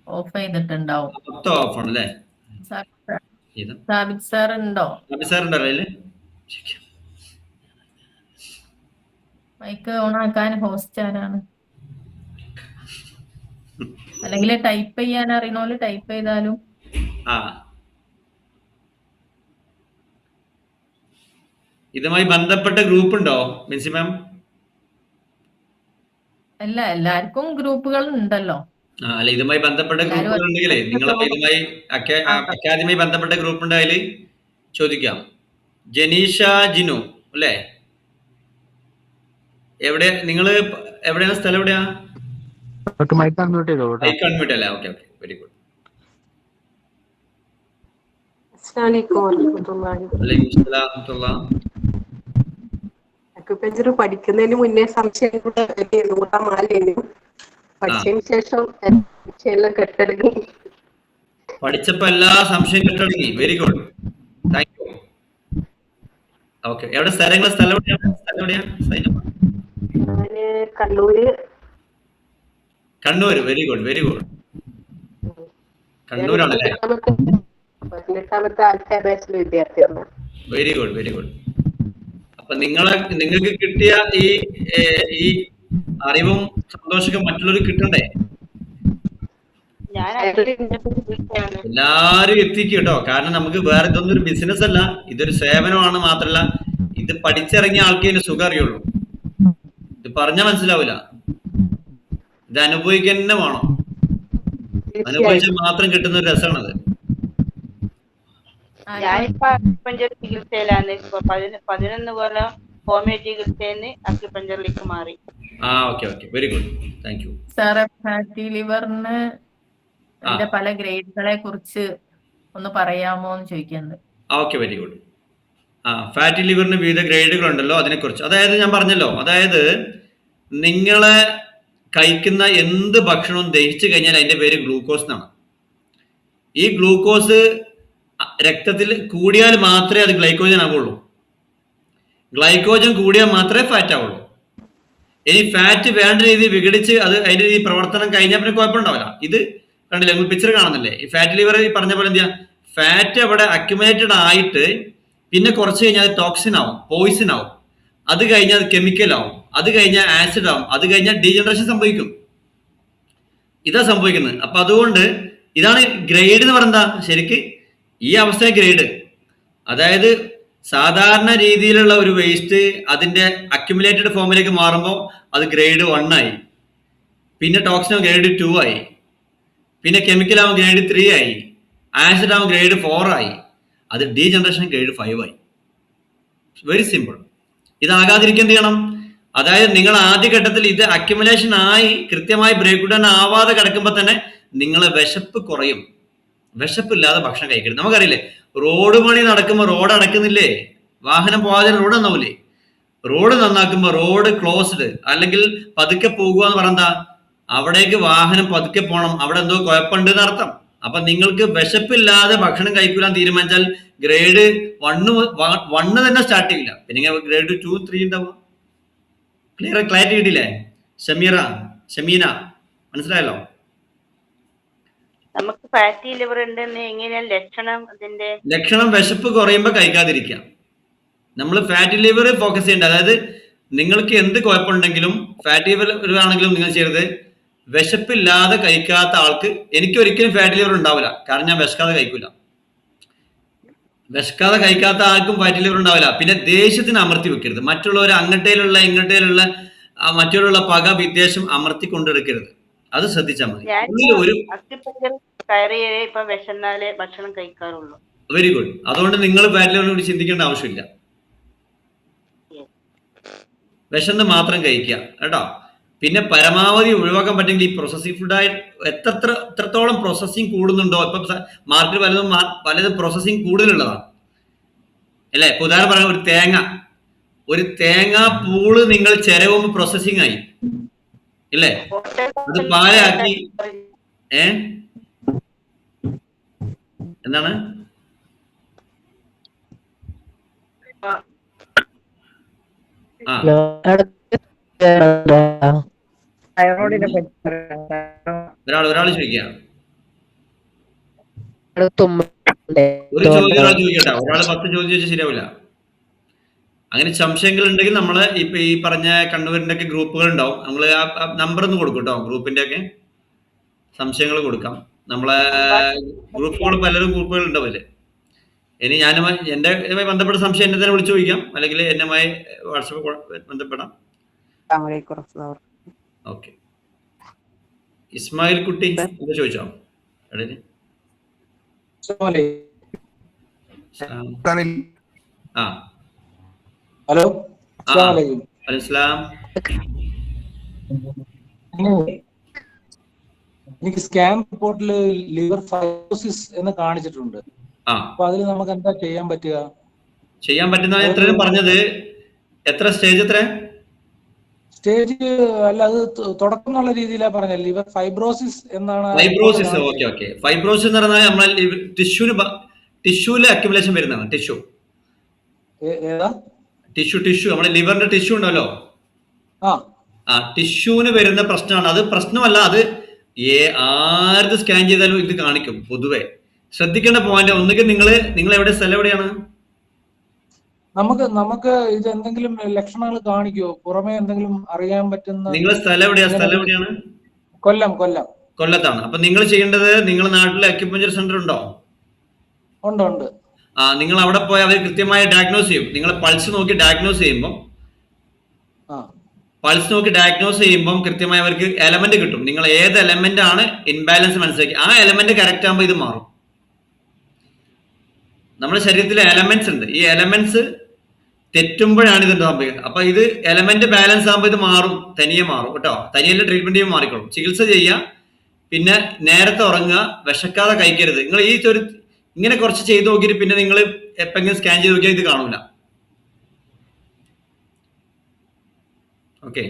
ഓഫ് ചെയ്തിട്ടുണ്ടാവും. ഓഫ് ആണ് അല്ലേ? സാബിത് സാർ ഉണ്ടോ? മൈക്ക് ഓൺ ആക്കാൻ ഹോസ്റ്റ് ആരാണ്? അല്ലെങ്കിൽ ടൈപ്പ് ചെയ്യാൻ അറിയണോല് ടൈപ്പ് ചെയ്താലും. ഇതുമായി ബന്ധപ്പെട്ട ഗ്രൂപ്പ് ഉണ്ടോ മിൻസി മാം? അല്ല, എല്ലാവർക്കും ഗ്രൂപ്പുകൾ ഉണ്ടല്ലോ. അല്ല, ഇതുമായി ബന്ധപ്പെട്ട ഗ്രൂപ്പുകൾ ഉണ്ടെങ്കിലേ നിങ്ങളപ്പോ ഇതുമായി അക്കാദമിയുമായി ബന്ധപ്പെട്ട ഗ്രൂപ്പ് ഉണ്ടായാല് ചോദിക്കാം. ജനീഷ ജിനു അല്ലേ? എവിടെ നിങ്ങള്? എവിടെയാണ് സ്ഥലം? എവിടെയാ? മൈക്ക് അൺമ്യൂട്ട് അല്ലേ? Okay, okay, very good. Acupuncture പഠിക്കുന്നതിന് മുന്നേ സംശയം പഠിച്ചതിന് ശേഷം എല്ലാം കെട്ടടങ്ങി. പഠിച്ചപ്പോ എല്ലാ സംശയം കെട്ടടങ്ങി. Very good, thank you. Okay, എവിടെ സ്ഥലം എവിടെയാ? Kannur. Kannur, very good, very good. കണ്ണൂരാണല്ലേ? 18ാമത്തെ ആൽഫ ബാച്ചിലെ വിദ്യാർത്ഥിയാണ്. Very good, very good. അപ്പൊ നിങ്ങൾക്ക് കിട്ടിയ ഈ അറിവും സന്തോഷവും മറ്റുള്ളവർക്ക് കിട്ടണ്ടേ? എല്ലാരും എത്തിക്കും കേട്ടോ. കാരണം നമുക്ക് വേറെ ഇതൊന്നും ഒരു ബിസിനസ് അല്ല, ഇതൊരു സേവനമാണ്. മാത്രല്ല ഇത് പഠിച്ചിറങ്ങിയ ആൾക്കേ ഇതിന്റെ സുഖം അറിയുള്ളൂ. ഇത് പറഞ്ഞാൽ മനസ്സിലാവില്ല. ഇത് അനുഭവിക്കാൻ തന്നെ വേണം. അനുഭവിച്ചാൽ മാത്രം കിട്ടുന്ന ഒരു രസമാണത്. ഞാനിപ്പോ അക്യുപഞ്ചർ ചികിത്സയിലാണ്. 11 കൊല്ലം ഹോമിയോ ചികിത്സയിൽ അക്യുപഞ്ചറിലേക്ക് മാറി. Okay, okay, very good, thank U. സാറേ, ഫാറ്റി ലിവറിന് പല ഗ്രേഡുകളെ കുറിച്ച് ഒന്ന് പറയാമോ എന്ന് ചോദിക്കുന്നത്. Okay, very good. ഫാറ്റി ലിവറിന് വിവിധ ഗ്രേഡുകളുണ്ടല്ലോ അതിനെക്കുറിച്ച്. അതായത് ഞാൻ പറഞ്ഞല്ലോ, അതായത് നിങ്ങളെ കഴിക്കുന്ന എന്ത് ഭക്ഷണവും ദഹിച്ചു കഴിഞ്ഞാൽ അതിന്റെ പേര് ഗ്ലൂക്കോസ് എന്നാണ്. ഈ ഗ്ലൂക്കോസ് രക്തത്തിൽ കൂടിയാൽ മാത്രമേ അത് ഗ്ലൈക്കോജൻ ആവുള്ളൂ. ഗ്ലൈക്കോജൻ കൂടിയാൽ മാത്രമേ ഫാറ്റ് ആവുള്ളൂ. ഇനി ഫാറ്റ് വേണ്ട രീതിയിൽ വിഘടിച്ച് അത് അതിന്റെ ഈ പ്രവർത്തനം കഴിഞ്ഞാൽ പിന്നെ കുഴപ്പമുണ്ടാവില്ല. ഇത് കണ്ടില്ലേ, നിങ്ങൾ പിക്ചർ കാണുന്നില്ലേ? ഈ ഫാറ്റ് ലിവർ പറഞ്ഞ പോലെ എന്ത് ചെയ്യാം, ഫാറ്റ് അവിടെ അക്യുമുലേറ്റഡ് ആയിട്ട് പിന്നെ കുറച്ച് കഴിഞ്ഞാൽ അത് ടോക്സിൻ ആവും, പോയിസൺ ആവും, അത് കഴിഞ്ഞാൽ അത് കെമിക്കൽ ആവും, അത് കഴിഞ്ഞാൽ ആസിഡ് ആവും, അത് കഴിഞ്ഞാൽ ഡീജനറേഷൻ സംഭവിക്കും. ഇതാ സംഭവിക്കുന്നത്. അപ്പൊ അതുകൊണ്ട് ഇതാണ് ഗ്രേഡ് എന്ന് പറയുന്നത്. ശരിക്ക് ഈ അവസ്ഥ ഗ്രേഡ്, അതായത് സാധാരണ രീതിയിലുള്ള ഒരു വേസ്റ്റ് അതിന്റെ അക്യുമുലേറ്റഡ് ഫോമിലേക്ക് മാറുമ്പോൾ അത് ഗ്രേഡ് 1 ആയി, പിന്നെ ടോക്സിൻ ഗ്രേഡ് 2 ആയി, പിന്നെ കെമിക്കൽ ആവും ഗ്രേഡ് 3 ആയി, ആസിഡ് ആവും ഗ്രേഡ് 4 ആയി, അത് ഡീജനറേഷൻ ഗ്രേഡ് 5 ആയി. Very simple. ഇതാകാതിരിക്കാൻ എന്ത് ചെയ്യണം? അതായത് നിങ്ങൾ ആദ്യഘട്ടത്തിൽ ഇത് അക്യുമുലേഷൻ ആയി കൃത്യമായി ബ്രേക്ക് ഡൗൺ ആവാതെ കിടക്കുമ്പോൾ തന്നെ നിങ്ങളെ വിശപ്പ് കുറയും. വിശപ്പില്ലാതെ ഭക്ഷണം കഴിക്കരുത്. നമുക്കറിയില്ലേ, റോഡ് പണി നടക്കുമ്പോൾ റോഡ് അടക്കുന്നില്ലേ, വാഹനം പോകാതെ റോഡ് നന്നാവൂലേ? റോഡ് നന്നാക്കുമ്പോൾ റോഡ് ക്ലോസ്ഡ് അല്ലെങ്കിൽ പതുക്കെ പോകുക എന്ന് പറഞ്ഞാ അവിടേക്ക് വാഹനം പതുക്കെ പോകണം, അവിടെ എന്തോ കുഴപ്പമുണ്ട് എന്നർത്ഥം. അപ്പൊ നിങ്ങൾക്ക് വിശപ്പില്ലാതെ ഭക്ഷണം കഴിക്കാൻ തീരുമാനിച്ചാൽ ഗ്രേഡ് 1 തന്നെ സ്റ്റാർട്ട് ചെയ്യില്ല, പിന്നെ ഗ്രേഡ് 2, 3 ഉണ്ടാവും. ക്ലാരിറ്റി കിട്ടിയില്ലേ? ഷമീന മനസ്സിലായല്ലോ? നമുക്ക് ഫാറ്റി ലിവർ ഉണ്ടെന്ന് എങ്ങനെയാണ് ലക്ഷണം? അതിന്റെ ലക്ഷണം വിശപ്പ് കുറയുമ്പോൾ കഴിക്കാതിരിക്കാം. നമ്മൾ ഫാറ്റി ലിവർ ഫോക്കസ് ചെയ്യേണ്ട, അതായത് നിങ്ങൾക്ക് എന്ത് കുഴപ്പമുണ്ടെങ്കിലും ഫാറ്റി ലിവർ ആണെങ്കിലും നിങ്ങൾ ചെയ്യരുത്, വിശപ്പില്ലാതെ കഴിക്കാത്ത ആൾക്ക്. എനിക്ക് ഒരിക്കലും ഫാറ്റി ലിവർ ഉണ്ടാവില്ല, കാരണം ഞാൻ വിശക്കാതെ കഴിക്കില്ല. വിശക്കാതെ കഴിക്കാത്ത ആൾക്കും ഫാറ്റി ലിവർ ഉണ്ടാവില്ല. പിന്നെ ദേഷ്യത്തിന് അമർത്തി വെക്കരുത്, മറ്റുള്ളവർ അങ്ങട്ടേലുള്ള ഇങ്ങട്ടേലുള്ള മറ്റുള്ള പക വിദ്വേഷം അമർത്തി കൊണ്ടെടുക്കരുത്. അത് ശ്രദ്ധിച്ചാൽ മതി. ഒരു ഇപ്പൊ വിശന്നാലേ ഭക്ഷണം കഴിക്കാറുള്ളൂ. Very good. അതുകൊണ്ട് നിങ്ങൾ ഫാറ്റി ലിവറിനെ കുറിച്ച് ചിന്തിക്കേണ്ട ആവശ്യമില്ല. വിശന്ന് മാത്രം കഴിക്കുക കേട്ടോ. പിന്നെ പരമാവധി ഒഴിവാക്കാൻ പറ്റുമെങ്കിൽ ഈ പ്രോസസ്സിംഗ് ഫുഡായിട്ട് എത്രത്തോളം പ്രോസസ്സിങ് കൂടുന്നുണ്ടോ, ഇപ്പൊ മാർക്കറ്റ് പലതും പ്രോസസ്സിങ് കൂടുതലുള്ളതാണ് അല്ലേ? ഇപ്പൊ ഉദാഹരണം പറയാം, ഒരു തേങ്ങാ പൂള് നിങ്ങൾ ചിരവുമ്പോൾ പ്രോസസ്സിങ് ആയി ഇല്ലേ? അത് പാലാക്കി എന്താണ് ഒരാൾ ചോദിക്കുക, ഒരു ചോദ്യം ഒരാൾ ചോദിക്കട്ടെ, ഒരാൾ 10 ചോദ്യം ചോദിച്ചാൽ ശരിയാവില്ല. അങ്ങനെ സംശയങ്ങൾ ഉണ്ടെങ്കിൽ നമ്മള് ഇപ്പൊ ഈ പറഞ്ഞ കണ്ണൂരിന്റെ ഒക്കെ ഗ്രൂപ്പുകൾ ഉണ്ടാവും, നമ്മള് ആ നമ്പർ ഒന്ന് കൊടുക്കും കേട്ടോ. ഗ്രൂപ്പിന്റെ ഒക്കെ സംശയങ്ങൾ കൊടുക്കാം. നമ്മളെ ഗ്രൂപ്പുകൾ പലരും ഗ്രൂപ്പുകൾ ഉണ്ടാവില്ലേ. ഇനി എന്റെ ബന്ധപ്പെട്ട സംശയം എന്നെ തന്നെ വിളിച്ചു ചോദിക്കാം, അല്ലെങ്കിൽ എന്നുമായി വാട്സപ്പ് ബന്ധപ്പെടാം. ഓക്കെ. ഇസ്മായിൽ കുട്ടി എന്താ ചോദിച്ചോ? ഹലോ, അലൈഹിസ്സലാം. എനിക്ക് സ്കാൻ റിപ്പോർട്ടിൽ ലിവർ ഫൈബ്രോസിസ് എന്ന് കാണിച്ചിട്ടുണ്ട്. അപ്പൊ അതിൽ നമുക്ക് എന്താ ചെയ്യാൻ പറ്റുക? ചെയ്യാൻ പറ്റുന്ന എത്രയും പറഞ്ഞത്, എത്ര സ്റ്റേജ്? എത്ര സ്റ്റേജ് അല്ല, അത് തുടക്കം എന്നുള്ള രീതിയിലാണ് പറഞ്ഞത്. ലിവർ ഫൈബ്രോസിസ് എന്നാണ്. ഫൈബ്രോസിസ്. ഓക്കെ. ഫൈബ്രോസിസ് എന്ന് പറഞ്ഞാൽ നമ്മളെ ടിഷ്യൂല് അക്യുമുലേഷൻ വരുന്നതാണ്. ടിഷ്യൂ നമ്മുടെ ലിവറിന്റെ ടിഷ്യൂ ഉണ്ടല്ലോ, ടിഷ്യൂന് വരുന്ന പ്രശ്നമാണ്. അത് പ്രശ്നമല്ല, അത് ആർക്ക് സ്കാൻ ചെയ്താലും ഇത് കാണിക്കും. പൊതുവെ ശ്രദ്ധിക്കേണ്ട പോയിന്റ്, ഒന്നുകിൽ നിങ്ങൾ എവിടെ, സ്ഥലം എവിടെയാണ്? നമുക്ക് ഇത് എന്തെങ്കിലും ലക്ഷണങ്ങൾ കാണിക്കുമോ? പുറമെ എന്തെങ്കിലും അറിയാൻ പറ്റുന്ന? നിങ്ങളെ സ്ഥലം എവിടെയാണ്? കൊല്ലത്താണ്. അപ്പൊ നിങ്ങൾ ചെയ്യേണ്ടത്, നിങ്ങളുടെ നാട്ടിലെ അക്യുപഞ്ചർ സെന്റർ ഉണ്ടോ? ഉണ്ട്. നിങ്ങൾ അവിടെ പോയി അവർ കൃത്യമായി ഡയഗ്നോസ് ചെയ്യും. നിങ്ങൾ പൾസ് നോക്കി ഡയഗ്നോസ് ചെയ്യുമ്പോൾ കൃത്യമായി അവർക്ക് എലമെന്റ് കിട്ടും. നിങ്ങൾ ഏത് എലമെന്റ് ആണ് ഇൻബാലൻസ് മനസ്സിലാക്കി ആ എലമെന്റ് കറക്റ്റ് ആകുമ്പോൾ ഇത് മാറും. നമ്മുടെ ശരീരത്തിലെ എലമെന്റ്സ് ഉണ്ട്, ഈ എലമെന്റ്സ് തെറ്റുമ്പോഴാണ് ഇത് സംഭവിക്കുന്നത്. അപ്പൊ ഇത് എലമെന്റ് ബാലൻസ് ആകുമ്പോൾ ഇത് മാറും, തനിയെ മാറും കേട്ടോ. തനിയെ ട്രീറ്റ്മെന്റ് ചെയ്യുമ്പോൾ മാറിക്കോളും. ചികിത്സ ചെയ്യുക, പിന്നെ നേരത്തെ ഉറങ്ങുക, വിശക്കാതെ കഴിക്കരുത്. നിങ്ങൾ ഇങ്ങനെ കുറച്ച് ചെയ്ത് നോക്കിയിട്ട് പിന്നെ നിങ്ങൾ എപ്പെങ്കിലും സ്കാൻ ചെയ്ത് നോക്കിയാൽ ഇത് കാണൂല. ഓക്കെ.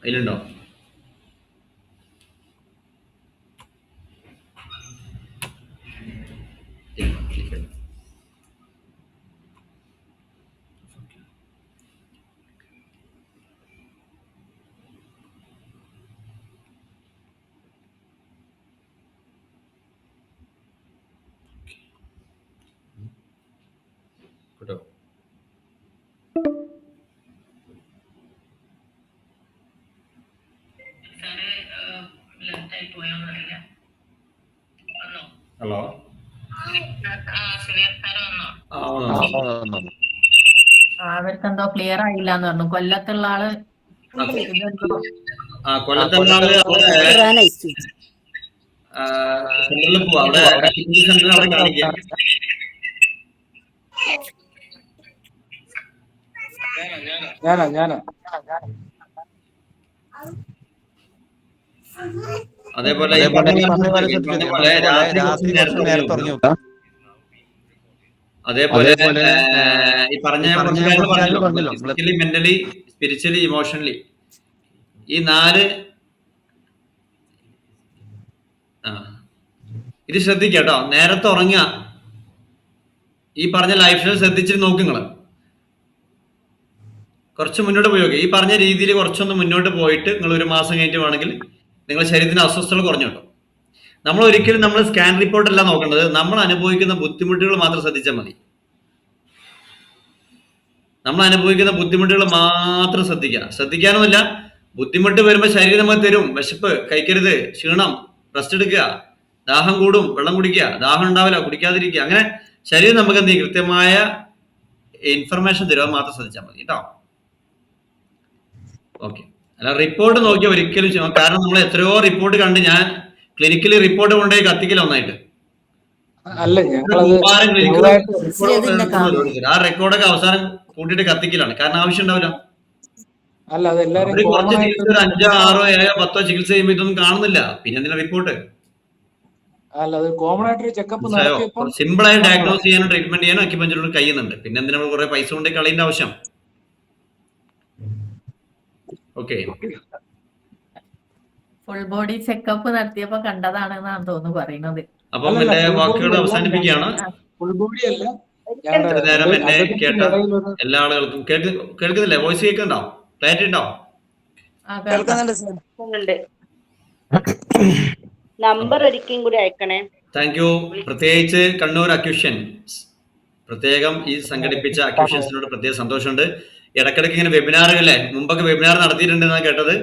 അതിലുണ്ടോ? കേട്ടോ? ഹലോ, അവർക്കെന്തോ ക്ലിയർ ആയില്ല എന്ന് പറഞ്ഞു. കൊല്ലത്തുള്ള ആള് ഇതെന്തോ കൊല്ലത്തുള്ള ആള് അവിടെ സെന്ററിൽ പോവാ. അവിടെ സെന്ററിൽ അവിടെ കാണിക്കാം. ഞാനാ അതേപോലെ ഈ പറഞ്ഞ പോലെ രാത്രി കുറച്ച് നേരത്തെ ഉറങ്ങി നോക്കുക. അതേപോലെ ഈ പറഞ്ഞ കുറച്ച് കാര്യങ്ങൾ പറഞ്ഞല്ലോ, ഫിസിക്കലി, മെന്റലി, സ്പിരിച്വലി, ഇമോഷണലി, ഈ 4 ഇത് ശ്രദ്ധിക്കുക കേട്ടോ. നേരത്തെ ഉറങ്ങുക, ഈ പറഞ്ഞ ലൈഫ് സ്റ്റൈൽ ശ്രദ്ധിച്ചിട്ട് നോക്കുങ്ങൾ. കുറച്ച് മുന്നോട്ട് പോയി നോക്കുക. ഈ പറഞ്ഞ രീതിയിൽ കുറച്ചൊന്ന് മുന്നോട്ട് പോയിട്ട് നിങ്ങൾ 1 മാസം കഴിഞ്ഞിട്ട് വേണമെങ്കിൽ നിങ്ങളുടെ ശരീരത്തിന് അസ്വസ്ഥതകൾ കുറഞ്ഞു കിട്ടും. നമ്മൾ ഒരിക്കലും നമ്മൾ സ്കാൻ റിപ്പോർട്ട് അല്ല നോക്കേണ്ടത്, നമ്മൾ അനുഭവിക്കുന്ന ബുദ്ധിമുട്ടുകൾ മാത്രം ശ്രദ്ധിച്ചാൽ മതി. നമ്മൾ അനുഭവിക്കുന്ന ബുദ്ധിമുട്ടുകൾ മാത്രം ശ്രദ്ധിക്കാനൊന്നുമില്ല. ബുദ്ധിമുട്ട് വരുമ്പോൾ ശരീരം നമുക്ക് തരും. വിശപ്പ്, കഴിക്കരുത്, ക്ഷീണം, റെസ്റ്റ് എടുക്കുക, ദാഹം കൂടും, വെള്ളം കുടിക്കുക, ദാഹം ഉണ്ടാവില്ല, കുടിക്കാതിരിക്കുക, അങ്ങനെ ശരീരം നമുക്ക് എന്ത് ചെയ്യും, കൃത്യമായ ഇൻഫർമേഷൻ തരുക മാത്രം ശ്രദ്ധിച്ചാൽ മതി കേട്ടോ. ഓക്കെ. അല്ല റിപ്പോർട്ട് നോക്കിയാൽ ഒരിക്കലും ചെയ്യണം. കാരണം നമ്മൾ എത്രയോ റിപ്പോർട്ട് കണ്ട്, ഞാൻ ക്ലിനിക്കലി റിപ്പോർട്ട് കൊണ്ടുപോയി കത്തിക്കില്ല ഒന്നായിട്ട്. അല്ല, ആ റെക്കോർഡൊക്കെ അവസാനം കൂട്ടിയിട്ട് കത്തിക്കലാണ്. കാരണം ആവശ്യം ഉണ്ടാവില്ല. അല്ല, അതെല്ലാരും കുറച്ച് ചികിത്സ, 5, 6, 7, 10 ചികിത്സ ചെയ്യുമ്പോൾ ഇതൊന്നും കാണുന്നില്ല. പിന്നെ എന്തിനാ റിപ്പോർട്ട്? അല്ല, അത് കോമൺ ആയിട്ട് ചെക്കപ്പ് നടത്തിയപ്പോൾ സിമ്പിൾ ആയി ഡയഗ്നോസ് ചെയ്യാനും ട്രീറ്റ്മെന്റ് ചെയ്യാനും അക്യുപഞ്ചർ കഴിയുന്നുണ്ട്. പിന്നെ എന്തിനാ കുറെ പൈസ കൊണ്ട് കളയേണ്ട ആവശ്യം? ഓക്കെ. ഫുൾ ബോഡി ചെക്കപ്പ് നടത്തിയപ്പോ കണ്ടതാണെന്നാണ് തോന്നുന്നു പറയുന്നത്. അപ്പം എന്റെ വാക്കുകൾ അവസാനിപ്പിക്കുകയാണ്. ഫുൾ ബോഡി അല്ല, ഇത്ര നേരം എന്നെ കേട്ട എല്ലാ ആളുകൾക്കും കേൾക്കുന്നില്ലേ? വോയിസ് കേൾക്കുന്നുണ്ടോ? ക്ലാരിറ്റി ഉണ്ടോ? നമ്പർ ഒരിക്കലും കൂടി അയക്കണേ. Thank you. പ്രത്യേകിച്ച് കണ്ണൂർ അക്യൂഷ്യൻസ് പ്രത്യേകം ഈ സംഘടിപ്പിച്ച അക്യൂഷ്യൻസിനോട് പ്രത്യേക സന്തോഷമുണ്ട്. ഇടയ്ക്കിടയ്ക്ക് ഇങ്ങനെ വെബിനാറുകളെ, മുമ്പൊക്കെ വെബിനാർ നടത്തിയിട്ടുണ്ടെന്നാണ് കേട്ടത്.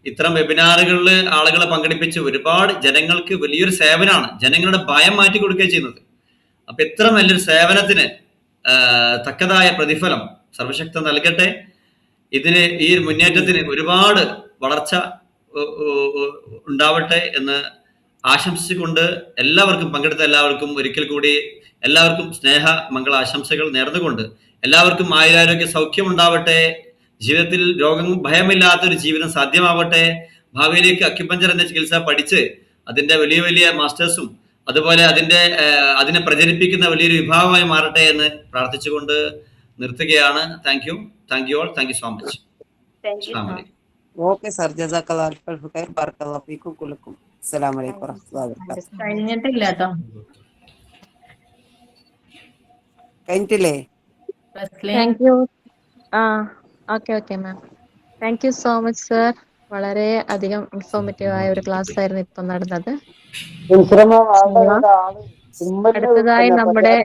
ഇത്തരം വെബിനാറുകളിൽ ആളുകളെ പങ്കെടുപ്പിച്ച് ഒരുപാട് ജനങ്ങൾക്ക് വലിയൊരു സേവനമാണ്. ജനങ്ങളുടെ ഭയം മാറ്റി കൊടുക്കുകയാണ് ചെയ്യുന്നത്. അപ്പൊ ഇത്ര വലിയൊരു സേവനത്തിന് തക്കതായ പ്രതിഫലം സർവശക്തൻ നൽകട്ടെ. ഇതിന്, ഈ മുന്നേറ്റത്തിന് ഒരുപാട് വളർച്ച ഉണ്ടാവട്ടെ എന്ന് ആശംസിച്ചുകൊണ്ട് എല്ലാവർക്കും, പങ്കെടുത്ത എല്ലാവർക്കും ഒരിക്കൽ കൂടി എല്ലാവർക്കും സ്നേഹ മംഗള ആശംസകൾ നേർന്നുകൊണ്ട് എല്ലാവർക്കും ആയുരാരോഗ്യ സൗഖ്യം ഉണ്ടാവട്ടെ. ജീവിതത്തിൽ രോഗം ഭയമില്ലാത്തൊരു ജീവിതം സാധ്യമാവട്ടെ. ഭാവിയിലേക്ക് അക്യുപഞ്ചർ എന്ന ചികിത്സ പഠിച്ച് അതിന്റെ വലിയ വലിയ മാസ്റ്റേഴ്സും അതുപോലെ അതിനെ പ്രചരിപ്പിക്കുന്ന വലിയൊരു വിഭാഗമായി മാറട്ടെ എന്ന് പ്രാർത്ഥിച്ചുകൊണ്ട് നിർത്തുകയാണ്. Thank you all. Thank you so much. Okay sir, ജസാക്കല്ലാഹു ഖൈർ, ബറക്കല്ലാഹു ഫീക്കും കുല്ലക്കും. അസ്സലാമു അലൈക്കും വറഹ്മത്തുള്ളാഹി വബറകാതുഹു. കഴിഞ്ഞിട്ടില്ല കേട്ടോ. കഴിഞ്ഞിട്ടില്ലേ? Thank you. Okay ma'am. Thank you so much sir. വളരെ അധികം ഇൻഫോർമേറ്റീവ് ആയ ഒരു ക്ലാസ് ആയിരുന്നു ഇപ്പം നടന്നത്. അടുത്തതായി നമ്മുടെ